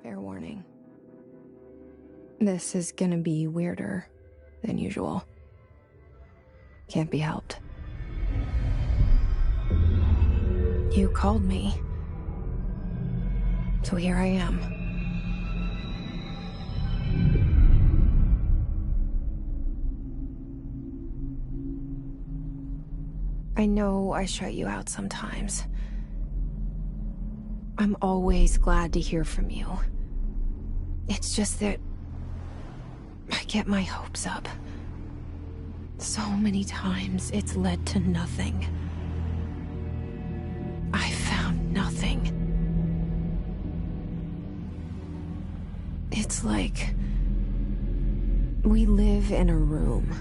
Fair warning. This is gonna be weirder than usual. Can't be helped. You called me. So here I am. I know I shut you out sometimes. I'm always glad to hear from you. It's just that I get my hopes up. So many times it's led to nothing. I found nothing. It's like we live in a room,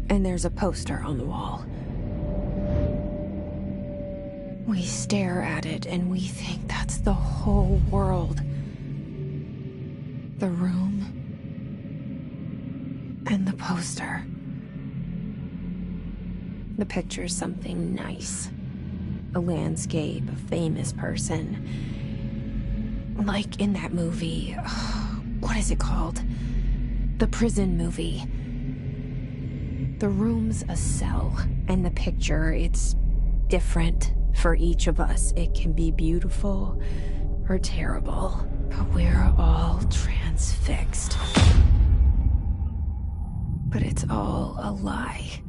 and there's a poster on the wall. We stare at it and we think that's the whole world. The room and the poster. The picture's something nice. A landscape, a famous person. Like in that movie, what is it called? The prison movie. The room's a cell, and the picture, it's different for each of us. It can be beautiful or terrible, but we're all transfixed. But it's all a lie.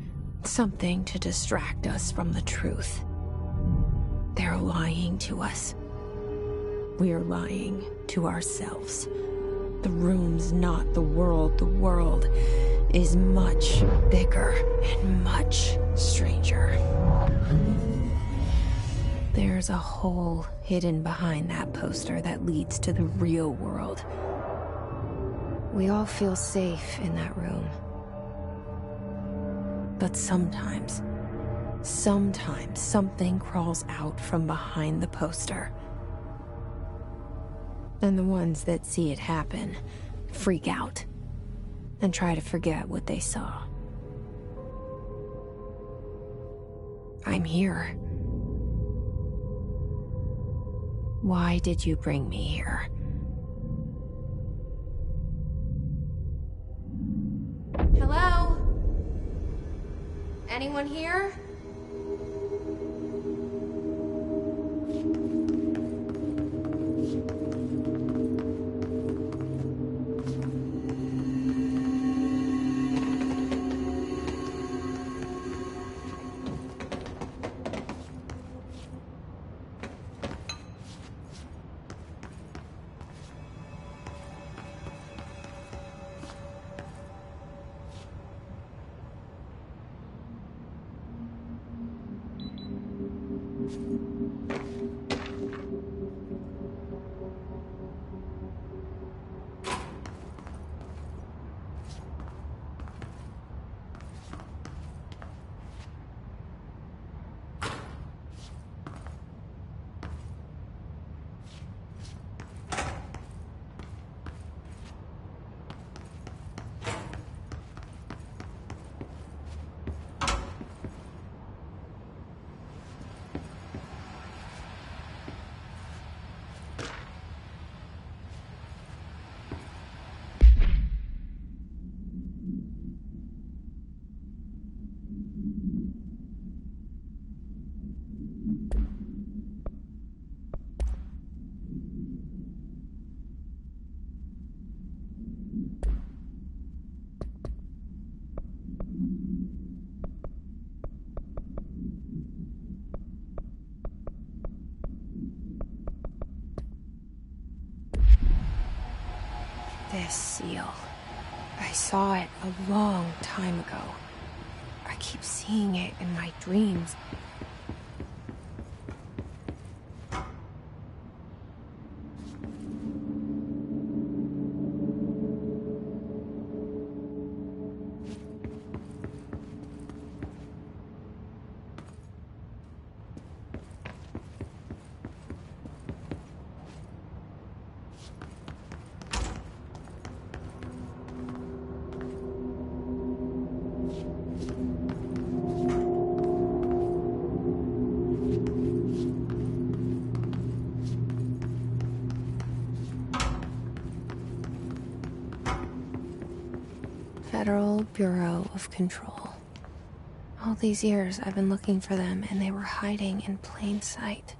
Something to distract us from the truth. They're lying to us. We're lying to ourselves. The room's not the world. The world is much bigger and much stranger. There's a hole hidden behind that poster that leads to the real world. We all feel safe in that room. But sometimes something crawls out from behind the poster. And the ones that see it happen freak out and try to forget what they saw. I'm here. Why did you bring me here? Hello? Anyone here? This seal. I saw it a long time ago. I keep seeing it in my dreams. Federal Bureau of Control. All these years I've been looking for them, and they were hiding in plain sight.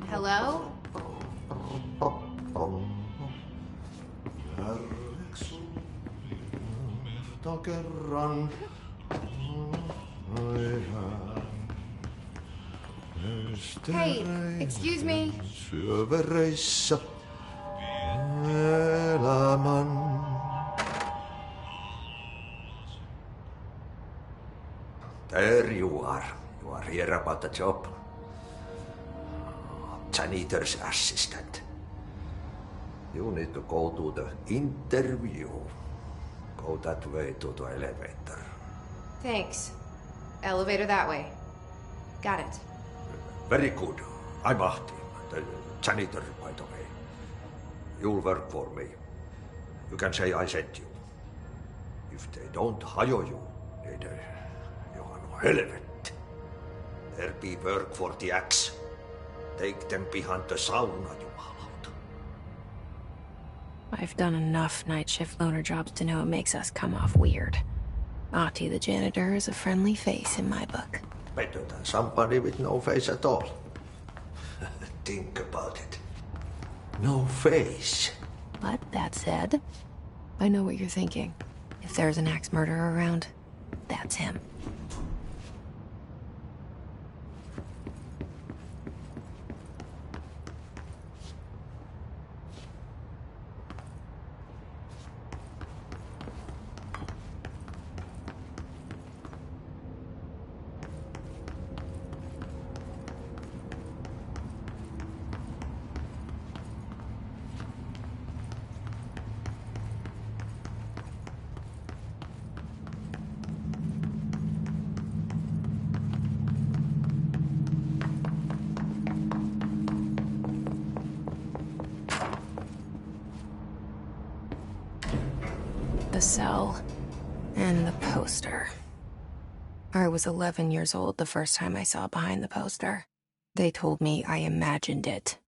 Hello? Hey, excuse me. Syövereissä elämän. There you are. You are here about the job. Janitor's assistant. You need to go to the interview. Go that way to the elevator. Thanks. Elevator that way. Got it. Very good. I'm Ahti, the janitor, by the way. You'll work for me. You can say I sent you. If they don't hire you, then you are no helvet. There be work for the axe. Take them behind the sauna, jumalauta. I've done enough night shift loner jobs to know it makes us come off weird. Ahti the janitor is a friendly face in my book. Better than somebody with no face at all. Think about it. No face. But that said, I know what you're thinking. If there's an axe murderer around, that's him. The cell and the poster. I was 11 years old the first time I saw behind the poster. They told me I imagined it.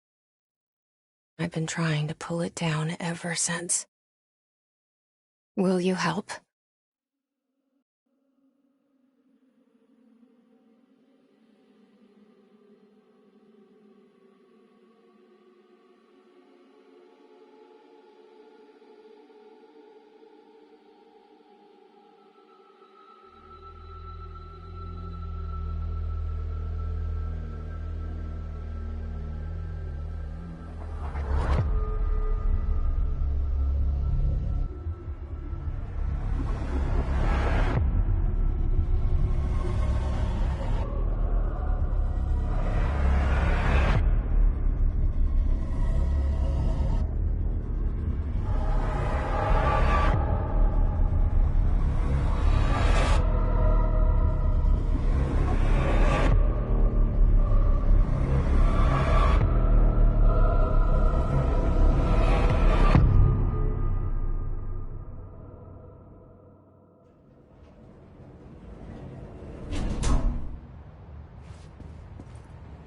I've been trying to pull it down ever since. Will you help?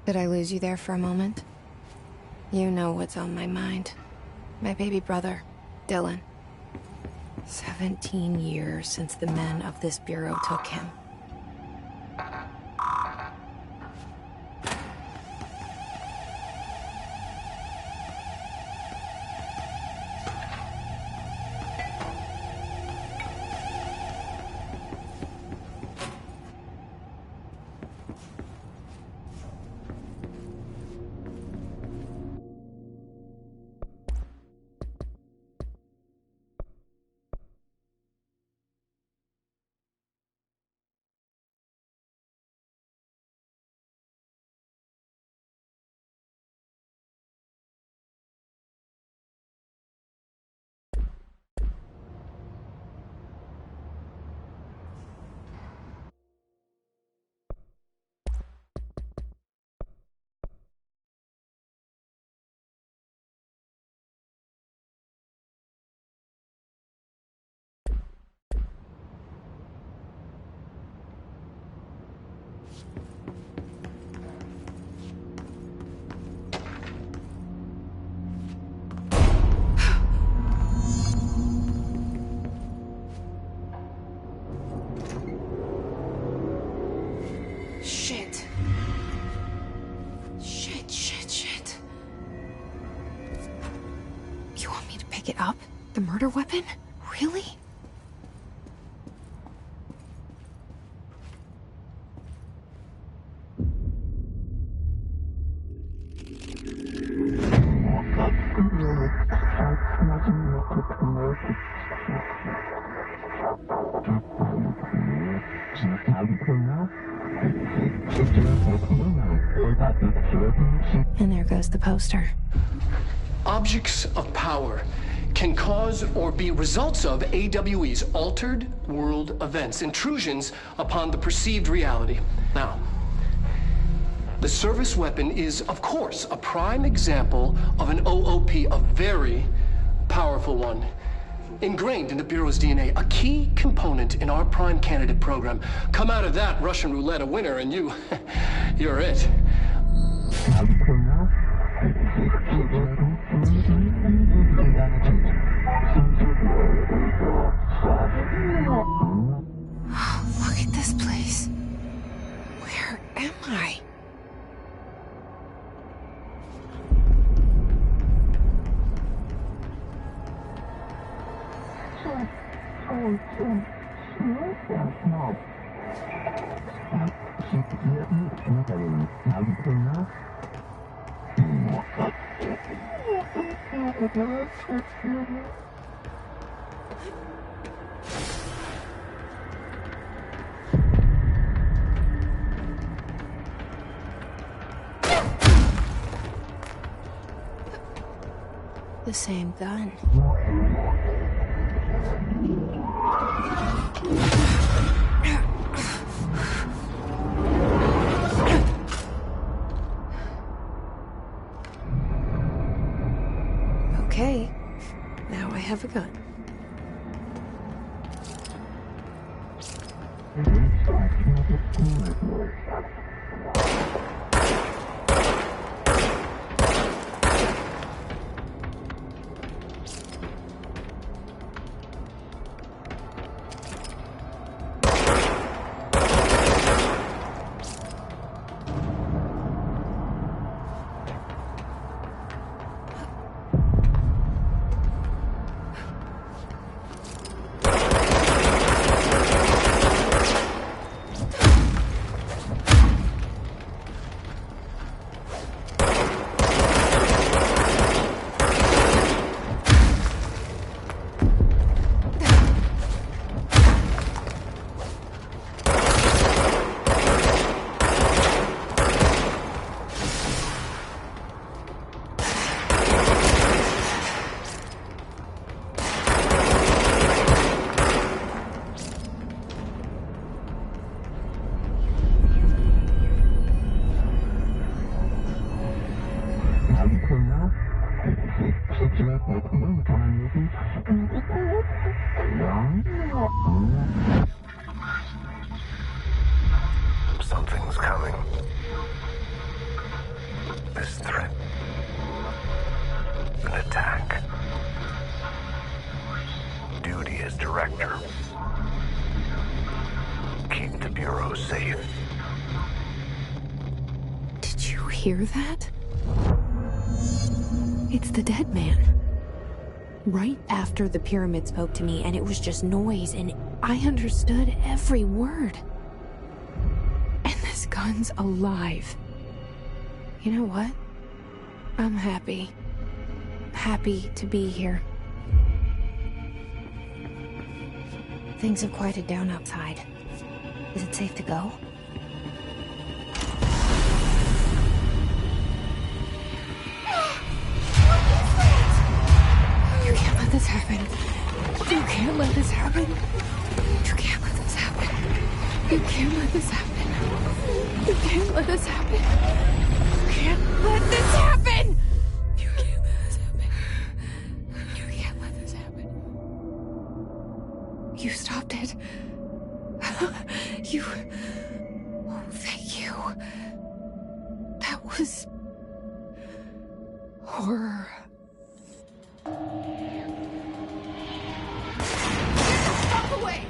Did I lose you there for a moment? You know what's on my mind. My baby brother, Dylan. 17 years since the men of this bureau took him. It up? The murder weapon? Really? And there goes the poster. Objects of power can cause or be results of AWE's altered world events, intrusions upon the perceived reality. Now, the service weapon is, of course, a prime example of an OOP, a very powerful one, ingrained in the Bureau's DNA, a key component in our prime candidate program. Come out of that Russian roulette a winner, and you're it. Look at this place. Where am I? The same gun. Okay, now I have a gun. Something's coming. This threat. An attack. duty as director. Keep the Bureau safe. Did you hear that? It's the dead man. Right after the pyramid spoke to me, and it was just noise, and I understood every word. And this gun's alive. You know what? I'm happy. Happy to be here. Things have quieted down outside. Is it safe to go? You can't let this happen. You can't let this happen. You can't let this happen. You can't let this happen. You can't let this happen. You can't let this happen! You can't let this happen. You can't let this happen. You stopped it. You... Oh, thank you. That was... horror. Stop away!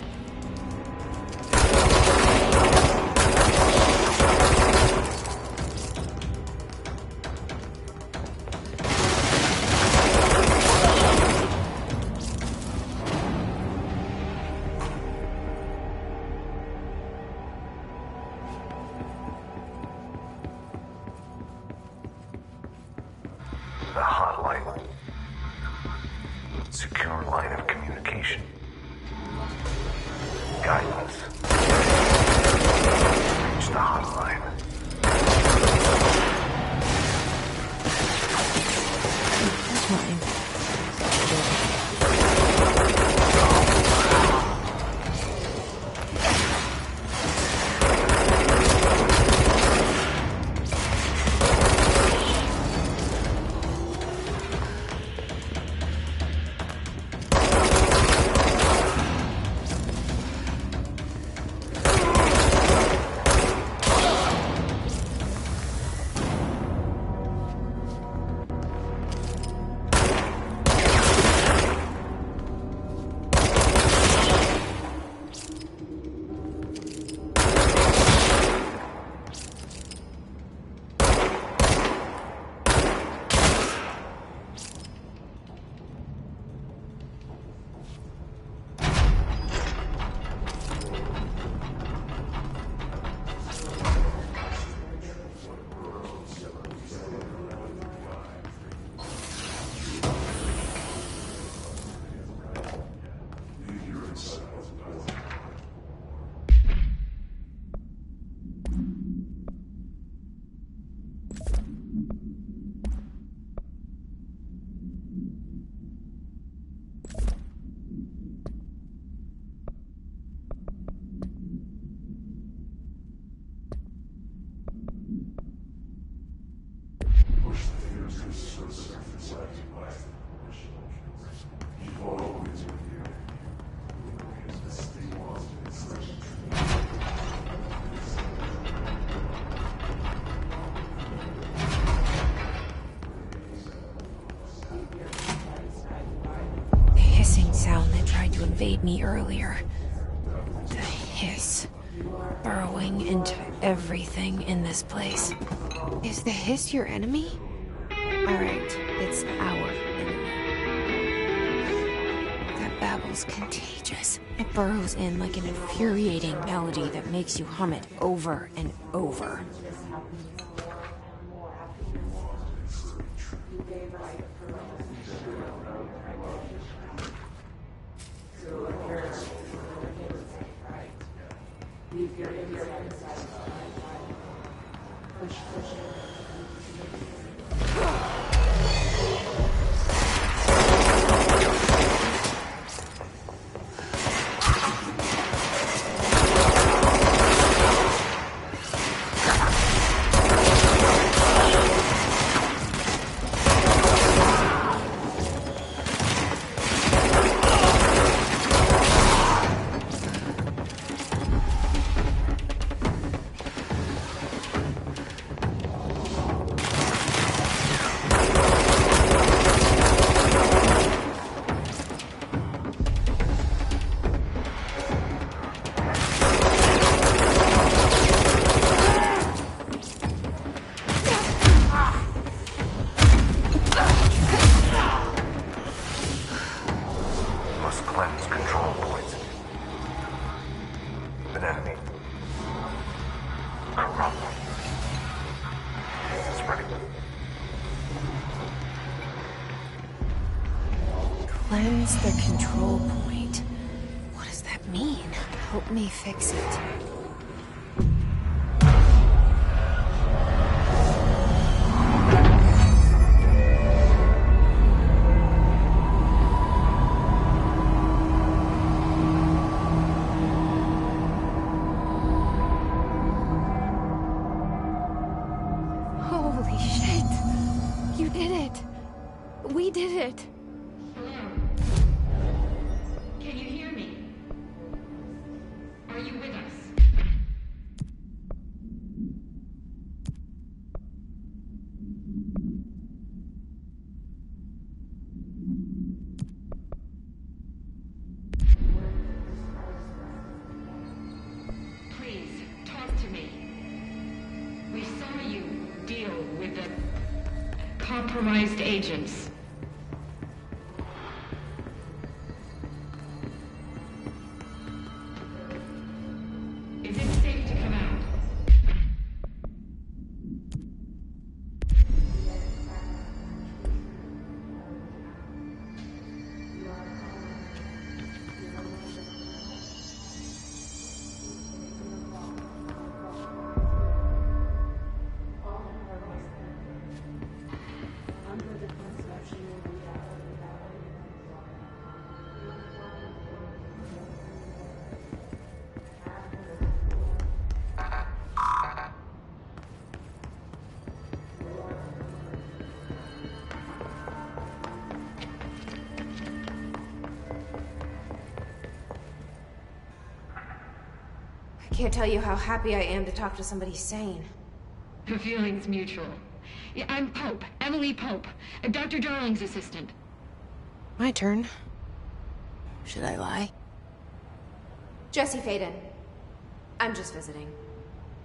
The hotline. Secure line of communication. Guidance. Reach the hotline. That's mine. Invade me earlier. The hiss. Burrowing into everything in this place. Is the hiss your enemy? Alright, it's our enemy. That babble's contagious. It burrows in like an infuriating melody that makes you hum it over and over. must cleanse control points. An enemy. Corrupt. Spreading. Cleanse the control point. What does that mean? Help me fix it. Holy shit! You did it! We did it! Hello? Can you hear me? Are you with us? Please, talk to me. We saw you deal with the compromised agents. Is it safe to come out? I can't tell you how happy I am to talk to somebody sane. The feeling's mutual. Yeah, I'm Pope, Emily Pope, Dr. Darling's assistant. My turn. Should I lie? Jesse Faden. I'm just visiting.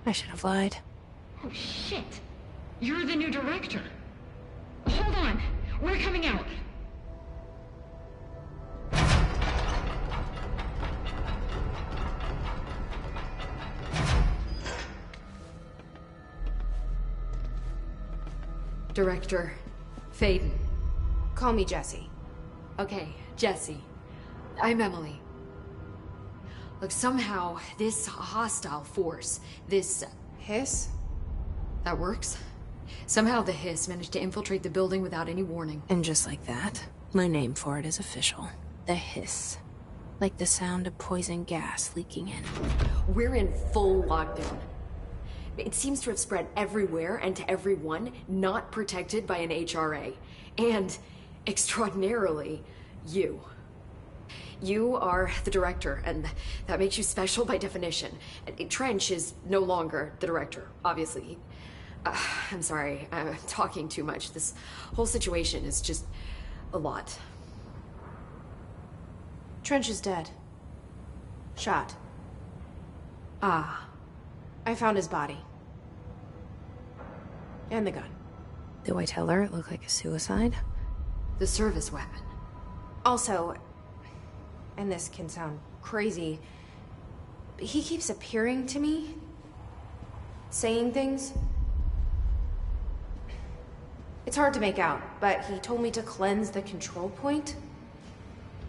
I should have lied. Oh, shit. You're the new director. Hold on. We're coming out. Director Faden. Call me Jesse. Okay, Jesse. I'm Emily. Look, somehow this hostile force, this... Hiss? that works? Somehow the Hiss managed to infiltrate the building without any warning. And just like that, my name for it is official. The Hiss. Like the sound of poison gas leaking in. We're in full lockdown. It seems to have spread everywhere and to everyone not protected by an HRA. And, extraordinarily, you. You are the director, and that makes you special by definition. Trench is no longer the director, obviously. I'm sorry, I'm talking too much. This whole situation is just a lot. Trench is dead. Shot. Ah. I found his body. And the gun. Do I tell her it looked like a suicide? The service weapon. Also, and this can sound crazy, but he keeps appearing to me, saying things. It's hard to make out, but he told me to cleanse the control point,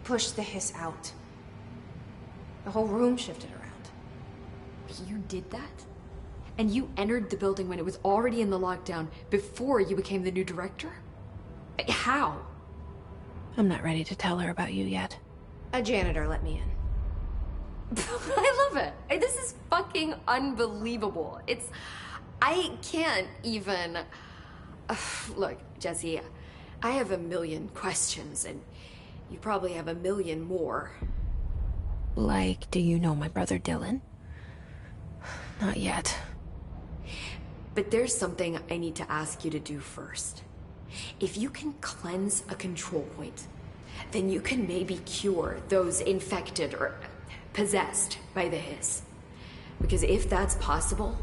push the Hiss out. The whole room shifted around. You did that? And you entered the building when it was already in the lockdown before you became the new director? How? I'm not ready to tell her about you yet. A janitor let me in. I love it. This is fucking unbelievable. I can't even... Look, Jesse, I have a million questions, and you probably have a million more. Like, do you know my brother Dylan? Not yet. But there's something I need to ask you to do first. If you can cleanse a control point, then you can maybe cure those infected or possessed by the Hiss. Because if that's possible,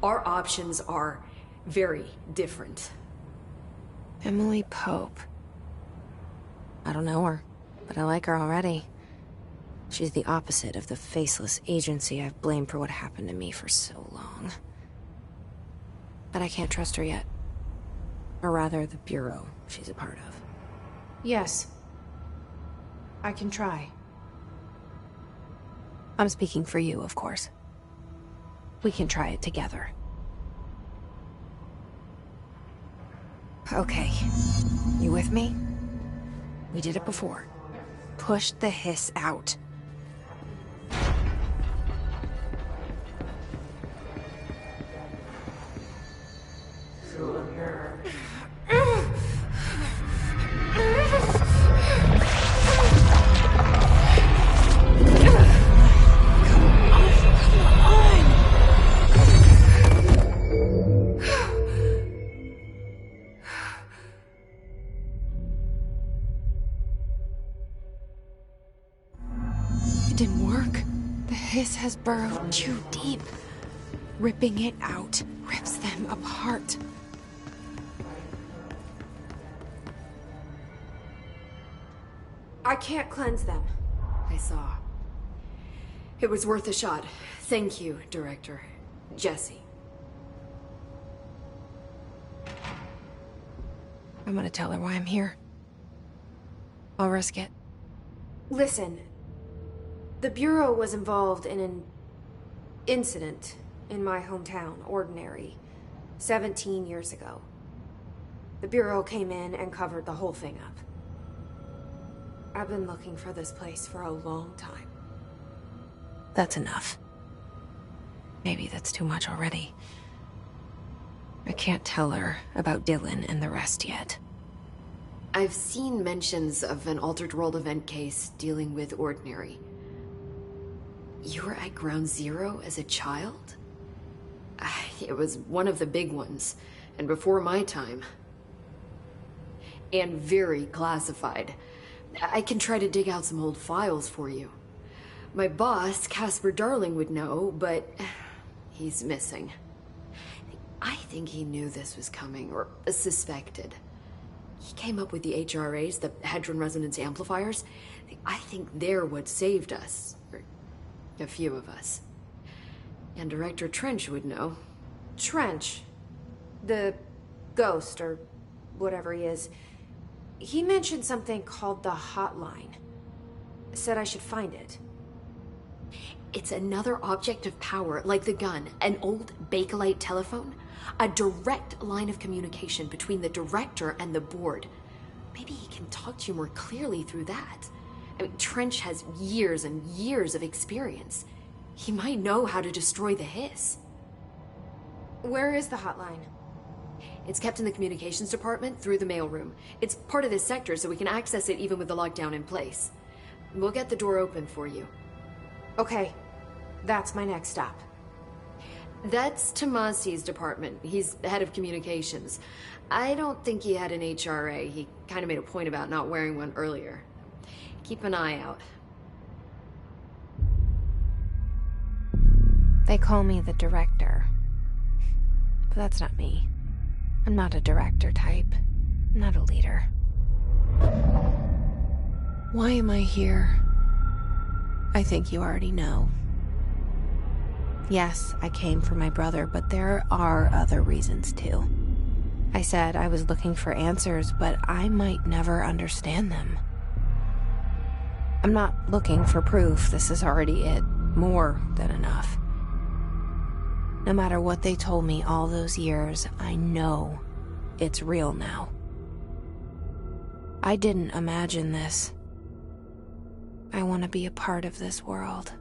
our options are very different. Emily Pope. I don't know her. but I like her already. She's the opposite of the faceless agency I've blamed for what happened to me for so long. But I can't trust her yet. Or rather, the Bureau she's a part of. Yes. I can try. I'm speaking for you, of course. We can try it together. Okay. You with me? We did it before. Push the hiss out. It didn't work. The hiss has burrowed too deep. Ripping it out rips them apart. I can't cleanse them. I saw. It was worth a shot. Thank you, Director. Jesse. I'm gonna tell her why I'm here. I'll risk it. Listen. The Bureau was involved in an incident in my hometown, Ordinary, 17 years ago. The Bureau came in and covered the whole thing up. I've been looking for this place for a long time. That's enough. Maybe that's too much already. I can't tell her about Dylan and the rest yet. I've seen mentions of an Altered World event case dealing with Ordinary. You were at Ground Zero as a child? It was one of the big ones, and before my time. And very classified. I can try to dig out some old files for you. My boss, Casper Darling, would know, but he's missing. I think he knew this was coming, or suspected. He came up with the HRAs, the Hadron Resonance Amplifiers. I think they're what saved us. Or a few of us. And Director Trench would know. Trench? The ghost, or whatever he is. He mentioned something called the Hotline. Said I should find it. It's another object of power, like the gun, an old Bakelite telephone. A direct line of communication between the Director and the board. Maybe he can talk to you more clearly through that. I mean, Trench has years and years of experience. He might know how to destroy the hiss. Where is the hotline? It's kept in the communications department through the mailroom. It's part of this sector, so we can access it even with the lockdown in place. We'll get the door open for you. Okay, that's my next stop. That's Tomasi's department. He's the head of communications. I don't think he had an HRA. He kind of made a point about not wearing one earlier. Keep an eye out. They call me the Director. But that's not me. I'm not a director type. I'm not a leader. Why am I here? I think you already know. Yes, I came for my brother, but there are other reasons too. I said I was looking for answers, but I might never understand them. I'm not looking for proof. This is already it. More than enough. No matter what they told me all those years, I know it's real now. I didn't imagine this. I want to be a part of this world.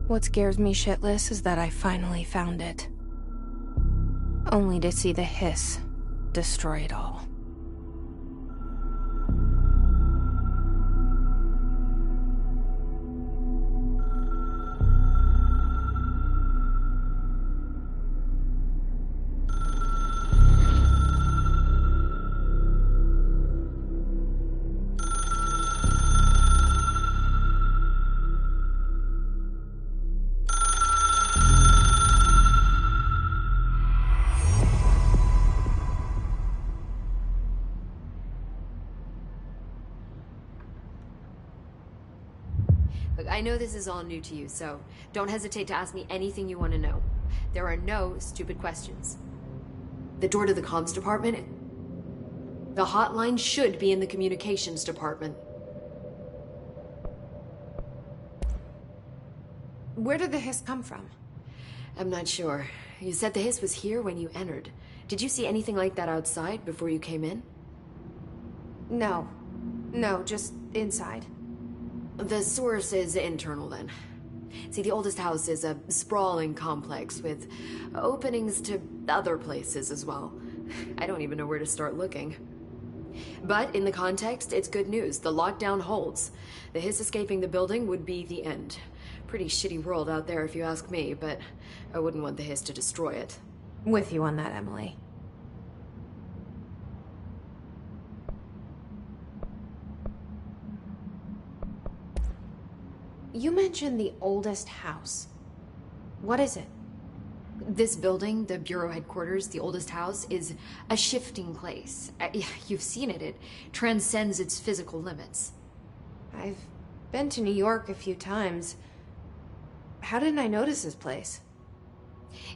What scares me shitless is that I finally found it. Only to see the hiss destroy it all. Look, I know this is all new to you, so don't hesitate to ask me anything you want to know. There are no stupid questions. The door to the comms department? The hotline should be in the communications department. Where did the hiss come from? I'm not sure. You said the hiss was here when you entered. Did you see anything like that outside before you came in? No. No, just inside. The source is internal, then. See, the oldest house is a sprawling complex with openings to other places as well. I don't even know where to start looking. But in the context, it's good news. The lockdown holds. The hiss escaping the building would be the end. Pretty shitty world out there if you ask me, but I wouldn't want the hiss to destroy it. With you on that, Emily. You mentioned the oldest house. What is it? This building, the Bureau headquarters, the oldest house, is a shifting place. You've seen it. It transcends its physical limits. I've been to New York a few times. How didn't I notice this place?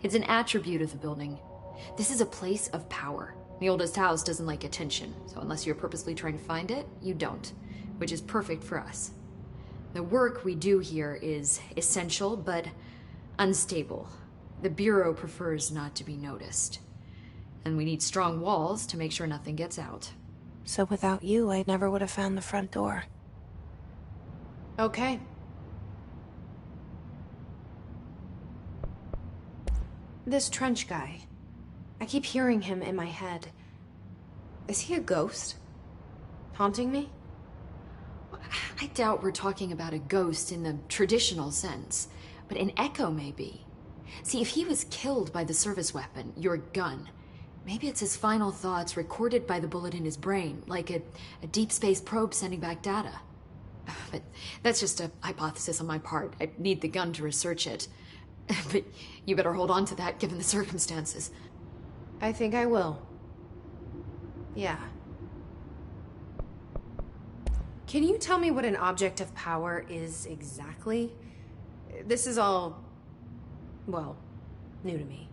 It's an attribute of the building. This is a place of power. The oldest house doesn't like attention, so unless you're purposely trying to find it, you don't, which is perfect for us. The work we do here is essential, but unstable. The Bureau prefers not to be noticed. And we need strong walls to make sure nothing gets out. So without you, I never would have found the front door. Okay. This Trench guy. I keep hearing him in my head. Is he a ghost? Haunting me? I doubt we're talking about a ghost in the traditional sense, but an echo maybe. See, if he was killed by the service weapon, your gun, maybe it's his final thoughts recorded by the bullet in his brain, like a deep space probe sending back data. But that's just a hypothesis on my part. I need the gun to research it. But you better hold on to that given the circumstances. I think I will. Yeah. Can you tell me what an object of power is exactly? This is all, well, new to me.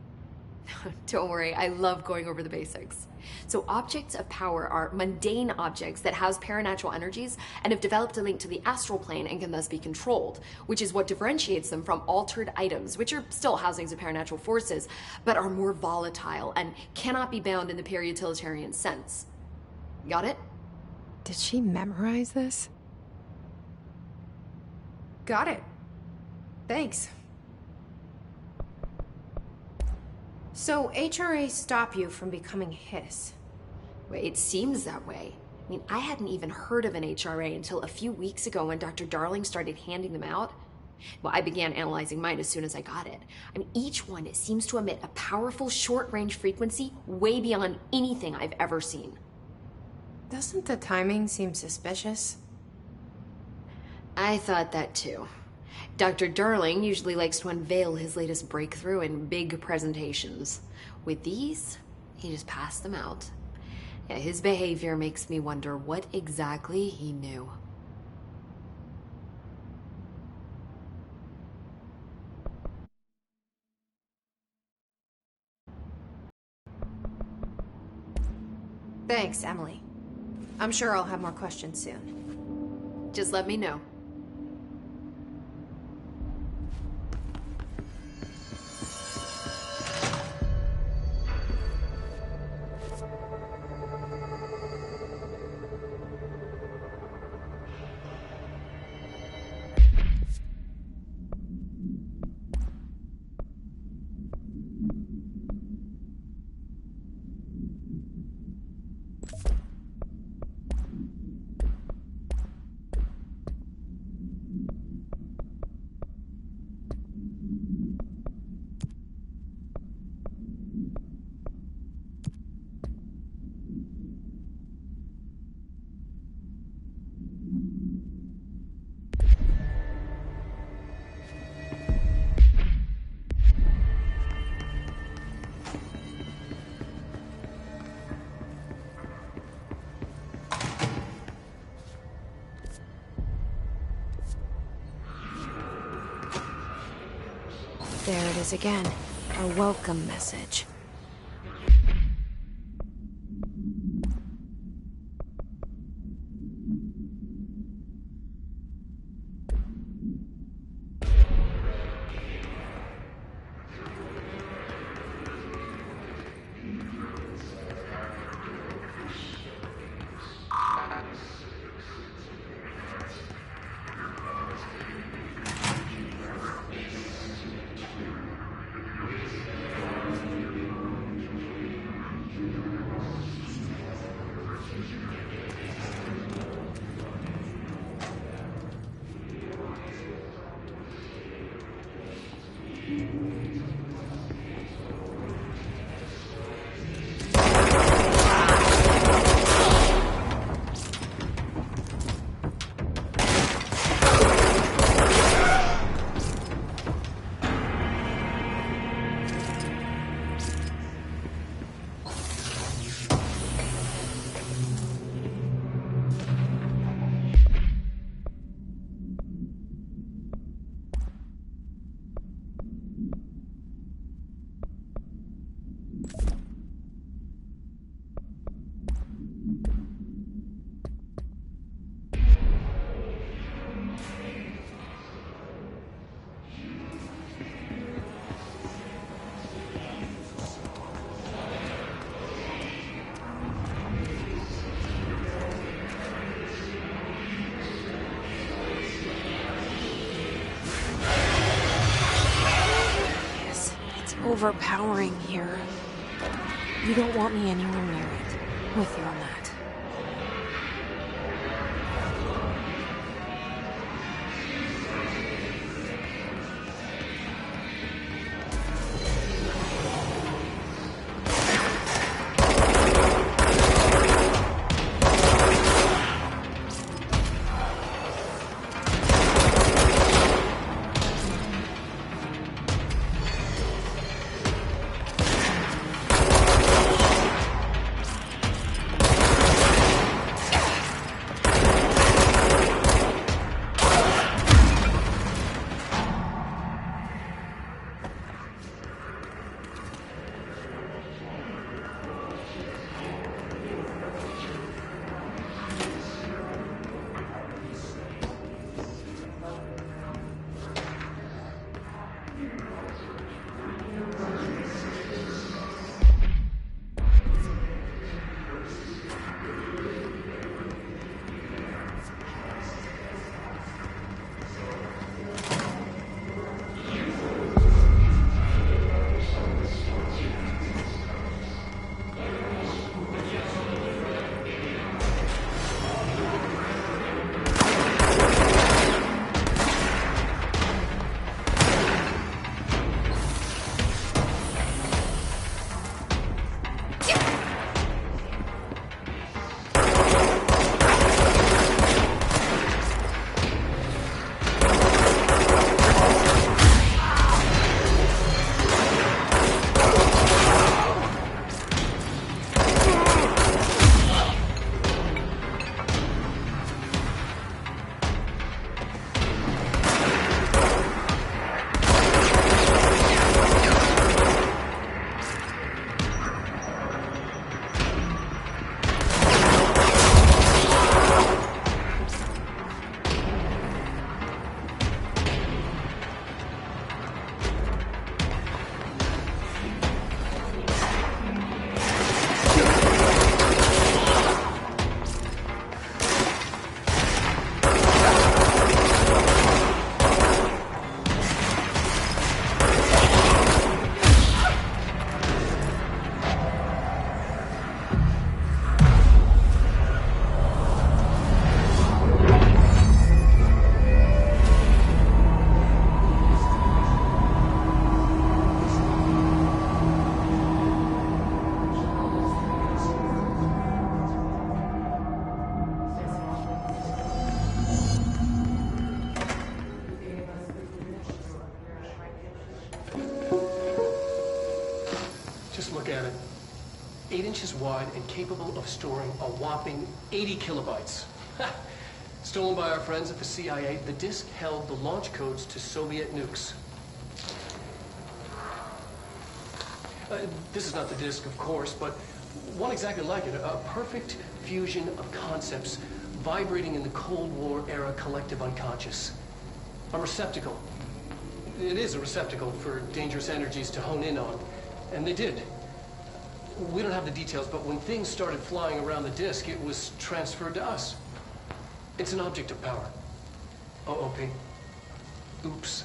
Don't worry, I love going over the basics. So objects of power are mundane objects that house paranatural energies and have developed a link to the astral plane and can thus be controlled, which is what differentiates them from altered items, which are still housings of paranatural forces, but are more volatile and cannot be bound in the peri-utilitarian sense. Got it? Did she memorize this? Got it. Thanks. So, HRA stop you from becoming Hiss? Well, it seems that way. I mean, I hadn't even heard of an HRA until a few weeks ago when Dr. Darling started handing them out. Well, I began analyzing mine as soon as I got it. I mean, each one seems to emit a powerful short-range frequency way beyond anything I've ever seen. Doesn't the timing seem suspicious? I thought that too. Dr. Darling usually likes to unveil his latest breakthrough in big presentations. With these, he just passed them out. Yeah, his behavior makes me wonder what exactly he knew. Thanks, Emily. I'm sure I'll have more questions soon. Just let me know. There it is again. A welcome message. Overpowering here. You don't want me anywhere near it. With you on that. Look at it. 8 inches wide and capable of storing a whopping 80 kilobytes. Stolen by our friends at the CIA, the disk held the launch codes to Soviet nukes. This is not the disc, of course, but one exactly like it. A perfect fusion of concepts vibrating in the Cold War era collective unconscious. A receptacle. It is a receptacle for dangerous energies to hone in on. And they did. We don't have the details, but when things started flying around the disk, it was transferred to us. It's an object of power. OOP. Oops.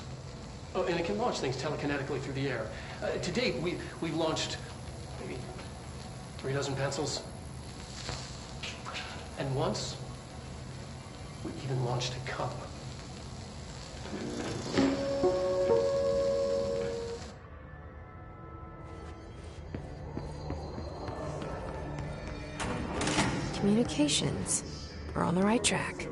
Oh, and it can launch things telekinetically through the air. To date, we've launched maybe 3 dozen pencils. And once, we even launched a cup. Communications. We're on the right track.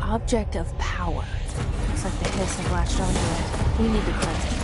Object of power. Looks like the hiss have latched onto it. We need to cleanse it.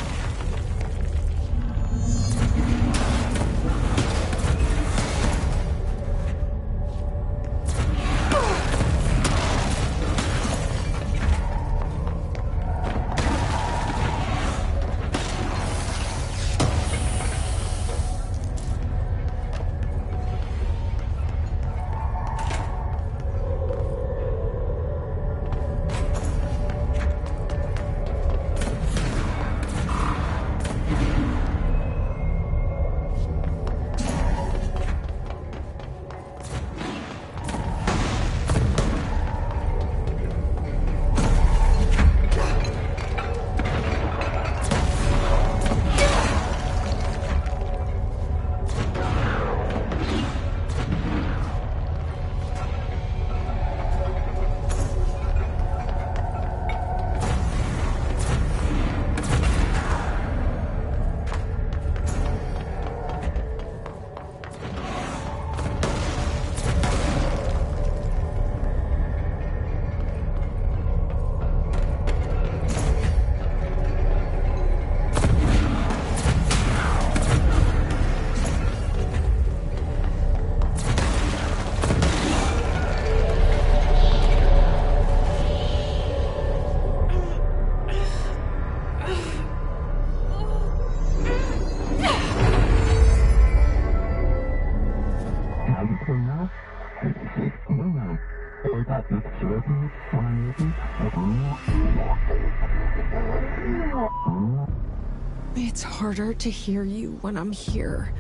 It's harder to hear you when I'm here.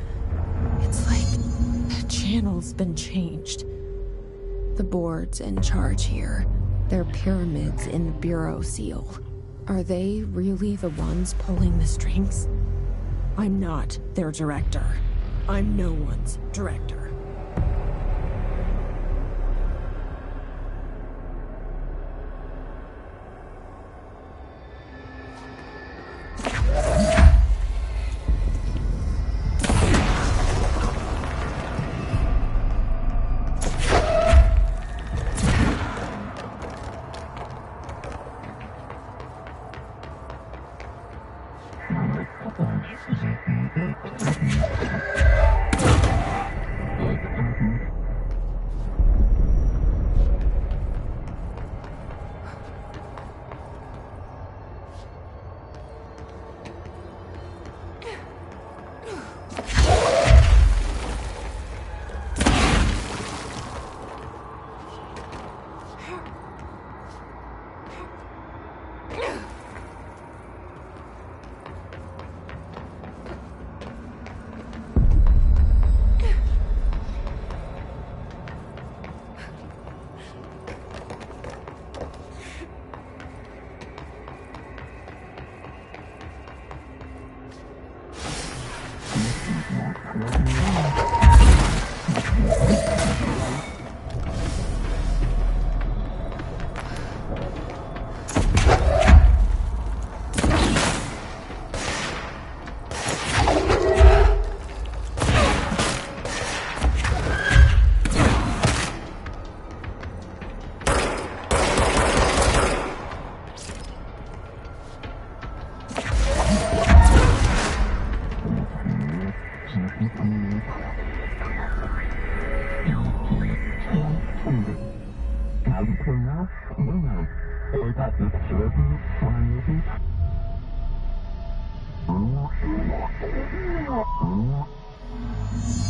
It's like the channel's been changed. The board's in charge here. They're pyramids in the Bureau seal. Are they really the ones pulling the strings? I'm not their director. I'm no one's director.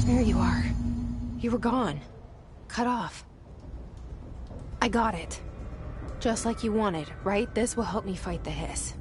There you are. You were gone. Cut off. I got it. Just like you wanted, right? This will help me fight the hiss.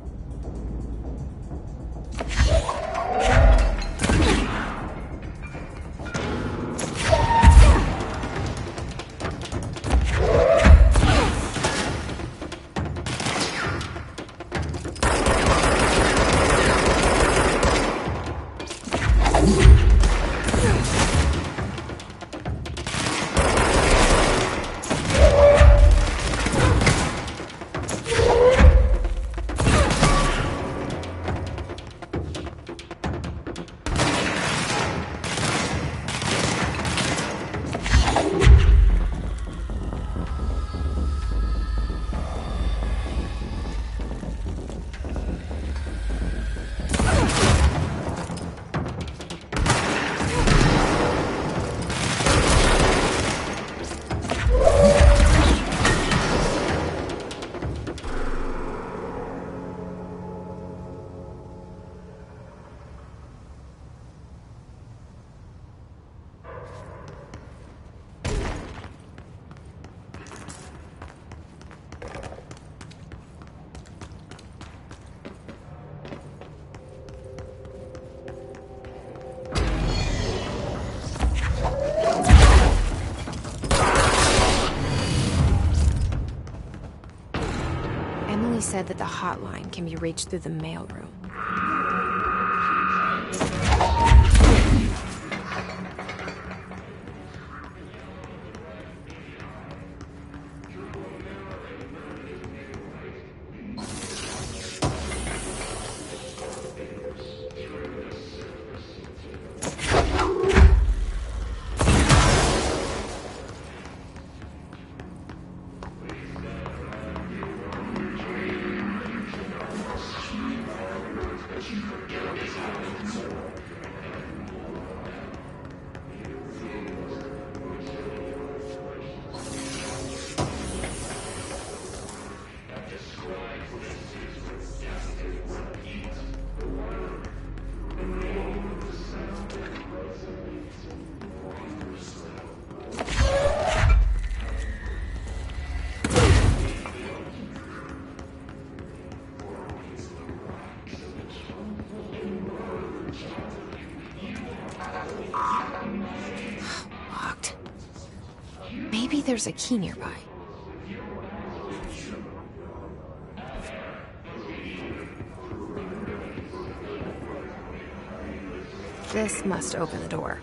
Emily said that the hotline can be reached through the mailroom. Locked. Maybe there's a key nearby. This must open the door.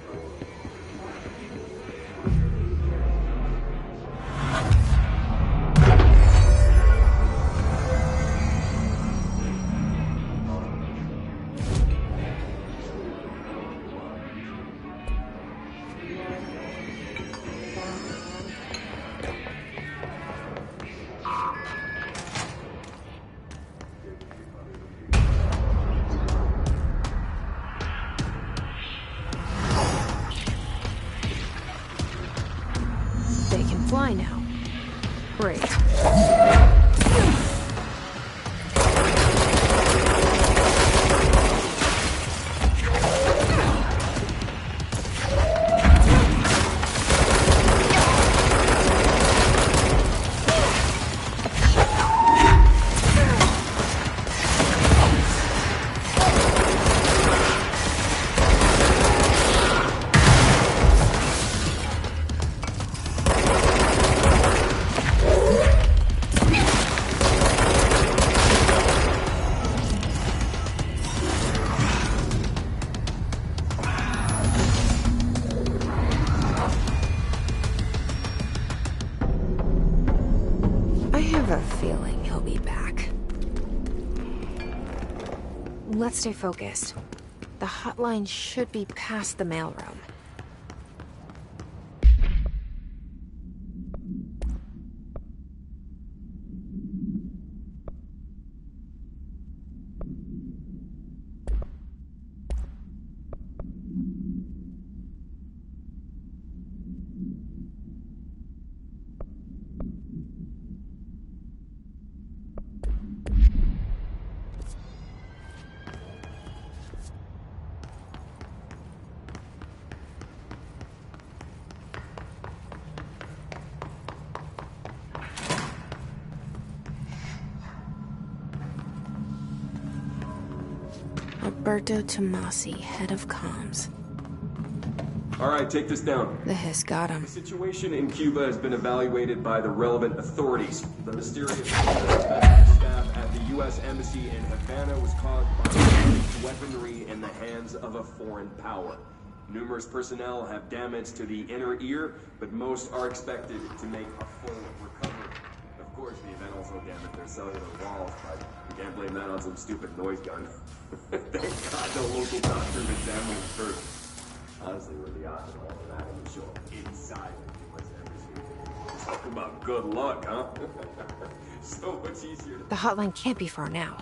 Let's stay focused. The hotline should be past the mailroom. Roberto Tomasi, head of comms. All right, take this down. The hiss got him. The situation in Cuba has been evaluated by the relevant authorities. The mysterious staff at the U.S. Embassy in Havana was caused by weaponry in the hands of a foreign power. Numerous personnel have damage to the inner ear, but most are expected to make a full recovery. Of course, the event also damaged their cellular walls, but you can't blame that on some stupid noise gun. Thank God no local doctor examined first. Honestly, we're the odds of all of that when we show up inside the U.S. Embassy. Talk about good luck, huh? So much easier to... The hotline can't be far now.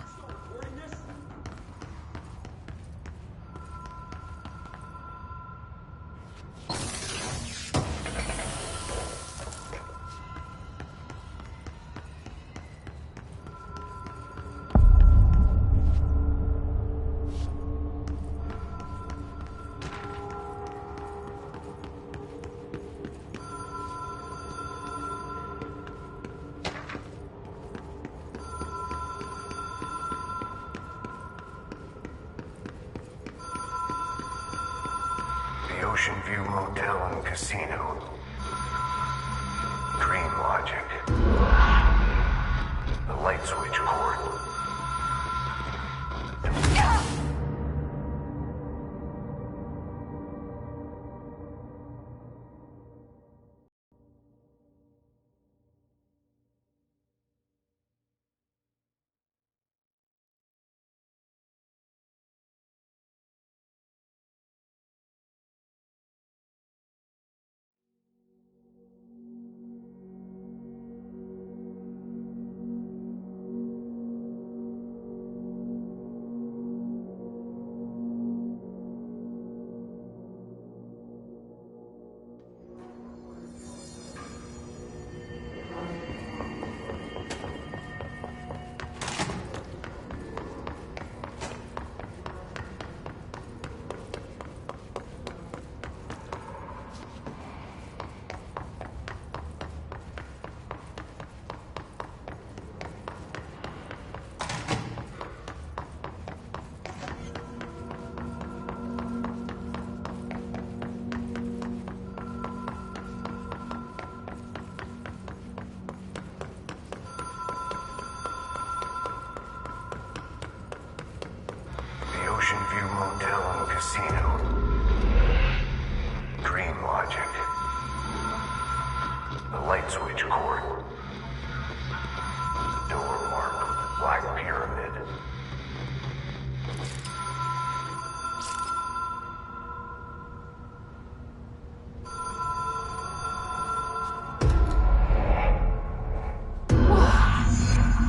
Ocean View Motel and Casino. Dream Logic. The light switch cord. Ocean View Motel and Casino. Dream Logic. The light switch cord. The door marked with the Black Pyramid.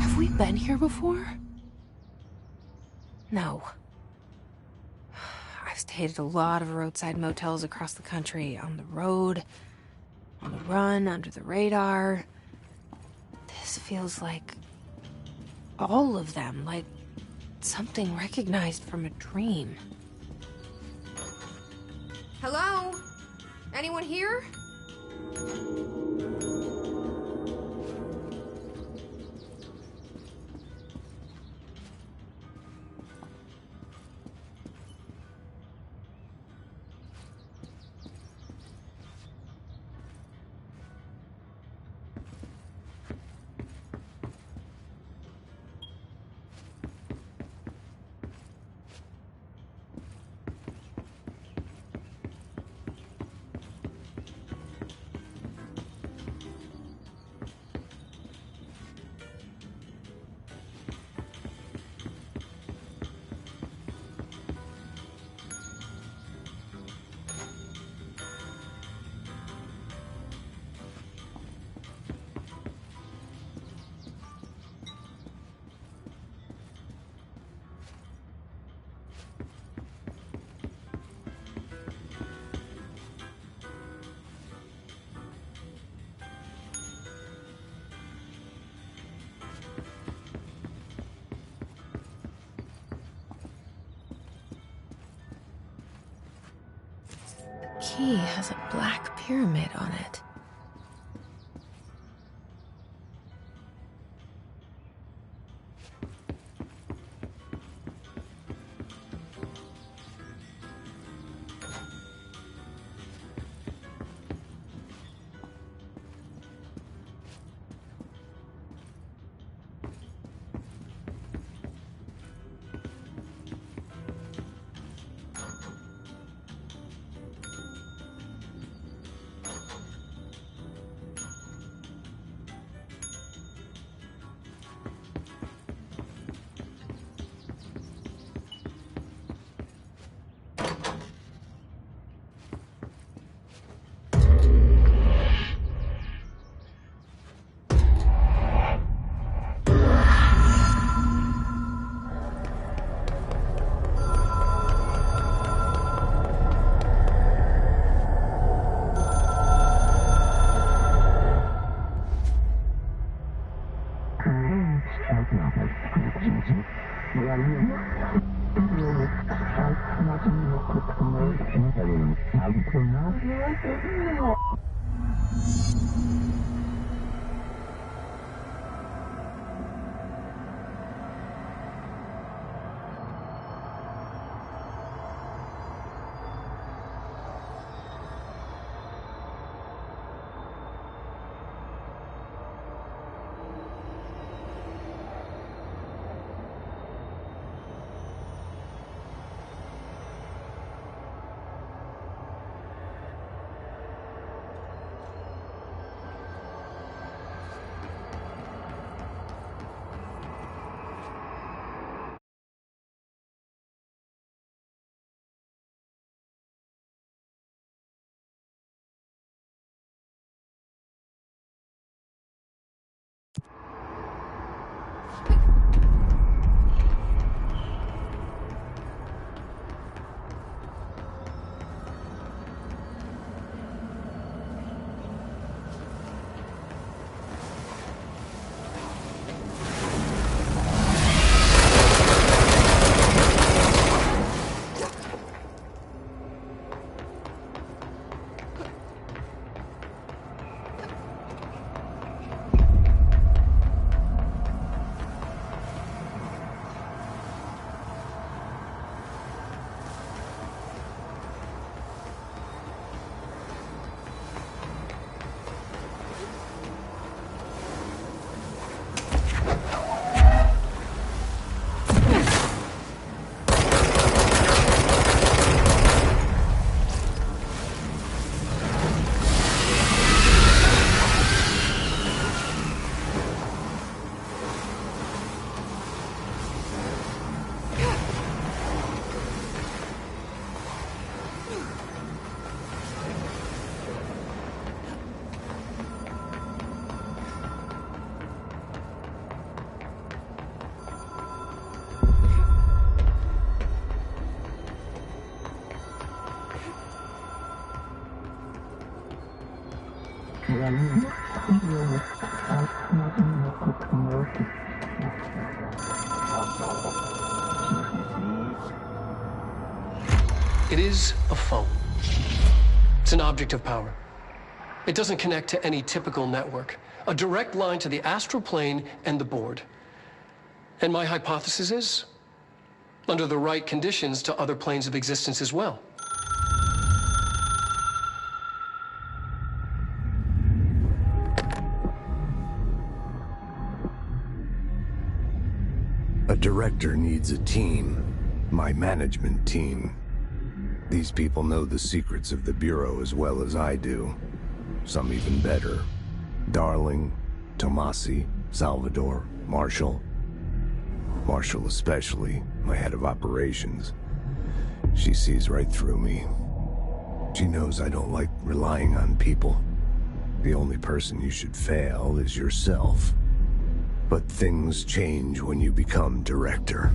Have we been here before? No. I've stayed at a lot of roadside motels across the country, on the road, on the run, under the radar. This feels like all of them, like something recognized from a dream. Hello? Anyone here? key has a black pyramid on it. It is a phone. It's an object of power. It doesn't connect to any typical network. A direct line to the astral plane and the board. And my hypothesis is, under the right conditions, to other planes of existence as well. A director needs a team. My management team. These people know the secrets of the Bureau as well as I do. Some even better. Darling, Tomasi, Salvador, Marshall. Marshall especially, my head of operations. She sees right through me. She knows I don't like relying on people. The only person you should fail is yourself. But things change when you become director.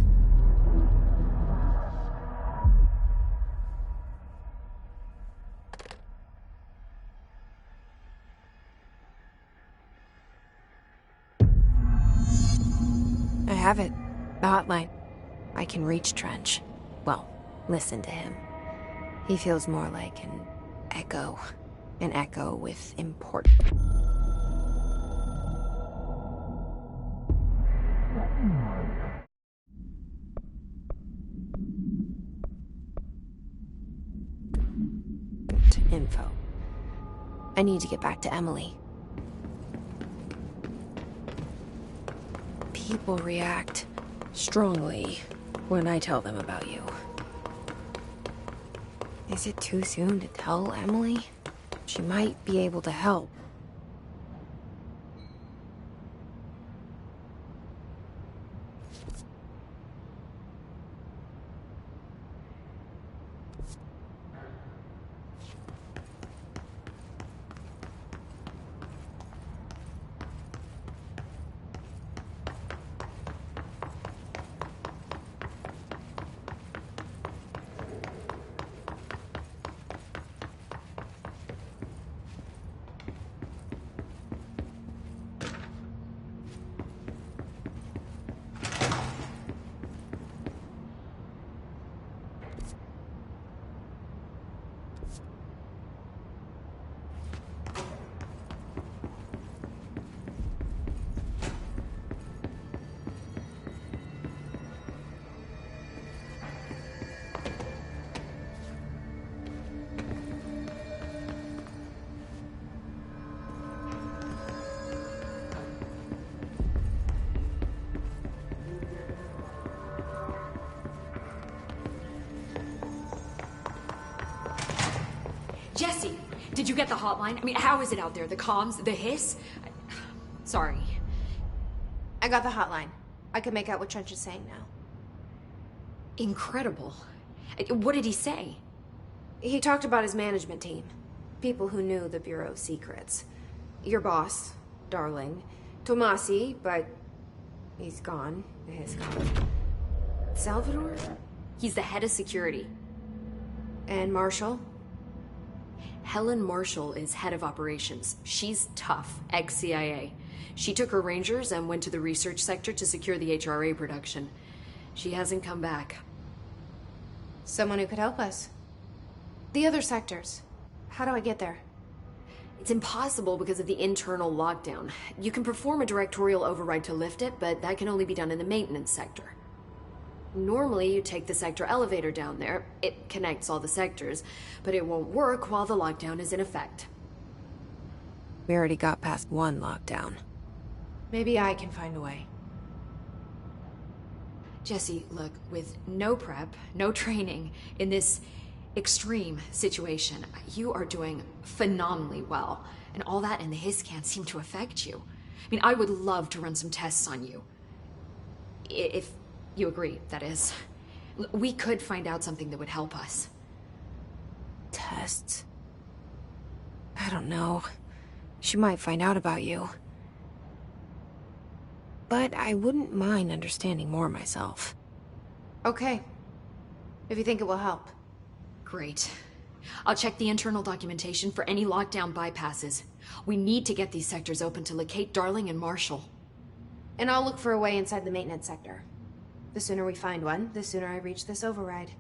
I have it. The hotline. I can reach Trench. Well, listen to him. He feels more like an Echo. An Echo with important... info. I need to get back to Emily. People react strongly when I tell them about you. Is it too soon to tell Emily? She might be able to help. Jesse, did you get the hotline? I mean, how is it out there? The comms? The hiss? Sorry. I got the hotline. I can make out what Trench is saying now. Incredible. What did he say? He talked about his management team. People who knew the Bureau's secrets. Your boss, Darling. Tomasi, but he's gone. He's gone. Salvador? He's the head of security. And Marshall? Helen Marshall is head of operations. She's tough, ex-CIA. She took her Rangers and went to the research sector to secure the HRA production. She hasn't come back. Someone who could help us. The other sectors. How do I get there? It's impossible because of the internal lockdown. You can perform a directorial override to lift it, but that can only be done in the maintenance sector. Normally, you take the sector elevator down there. It connects all the sectors, but it won't work while the lockdown is in effect. We already got past one lockdown. Maybe I can find a way. Jesse, look, with no prep, no training, in this extreme situation, you are doing phenomenally well. And all that and the hiss can't seem to affect you. I mean, I would love to run some tests on you. If you agree, that is. We could find out something that would help us. Tests? I don't know. She might find out about you. But I wouldn't mind understanding more myself. Okay. If you think it will help. Great. I'll check the internal documentation for any lockdown bypasses. We need to get these sectors open to locate Darling and Marshall. And I'll look for a way inside the maintenance sector. The sooner we find one, the sooner I reach this override.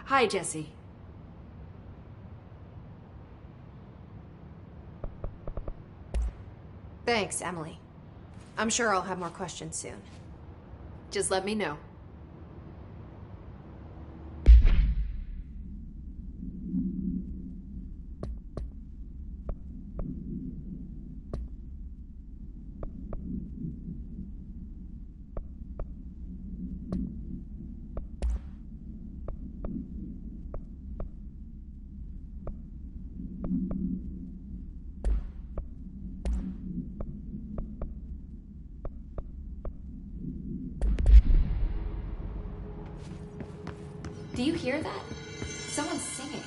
Hi, Jesse. Thanks, Emily. I'm sure I'll have more questions soon. Just let me know. Do you hear that? Someone's singing.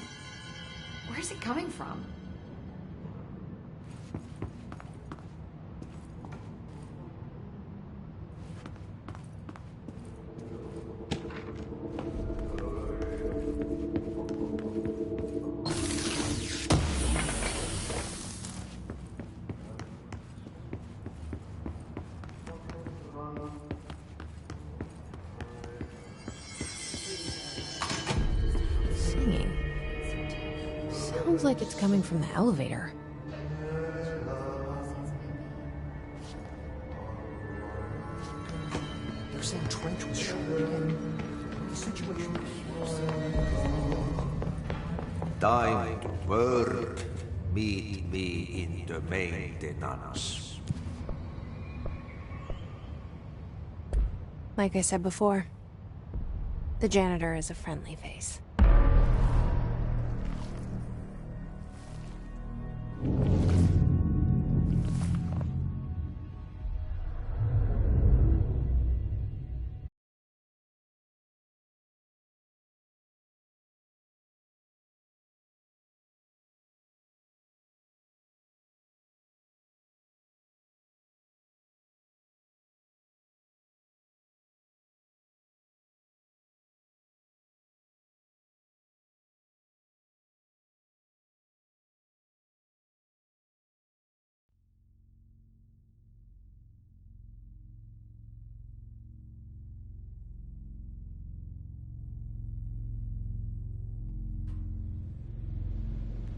Where's it coming from? Sounds like it's coming from the elevator. They're saying Trench was shot again. The situation Time to work. Meet me in the maintenance. Like I said before, the janitor is a friendly face.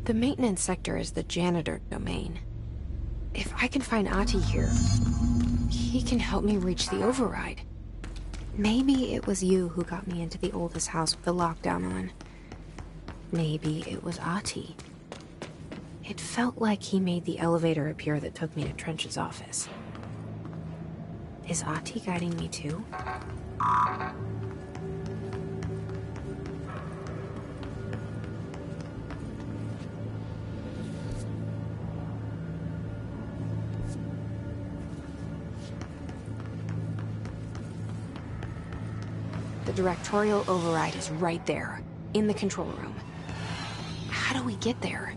The maintenance sector is the janitor domain. If I can find Ahti here, he can help me reach the override. Maybe it was you who got me into the oldest house with the lockdown on. Maybe it was Ahti. It felt like he made the elevator appear that took me to Trench's office. Is Ahti guiding me too? The directorial override is right there, in the control room. How do we get there?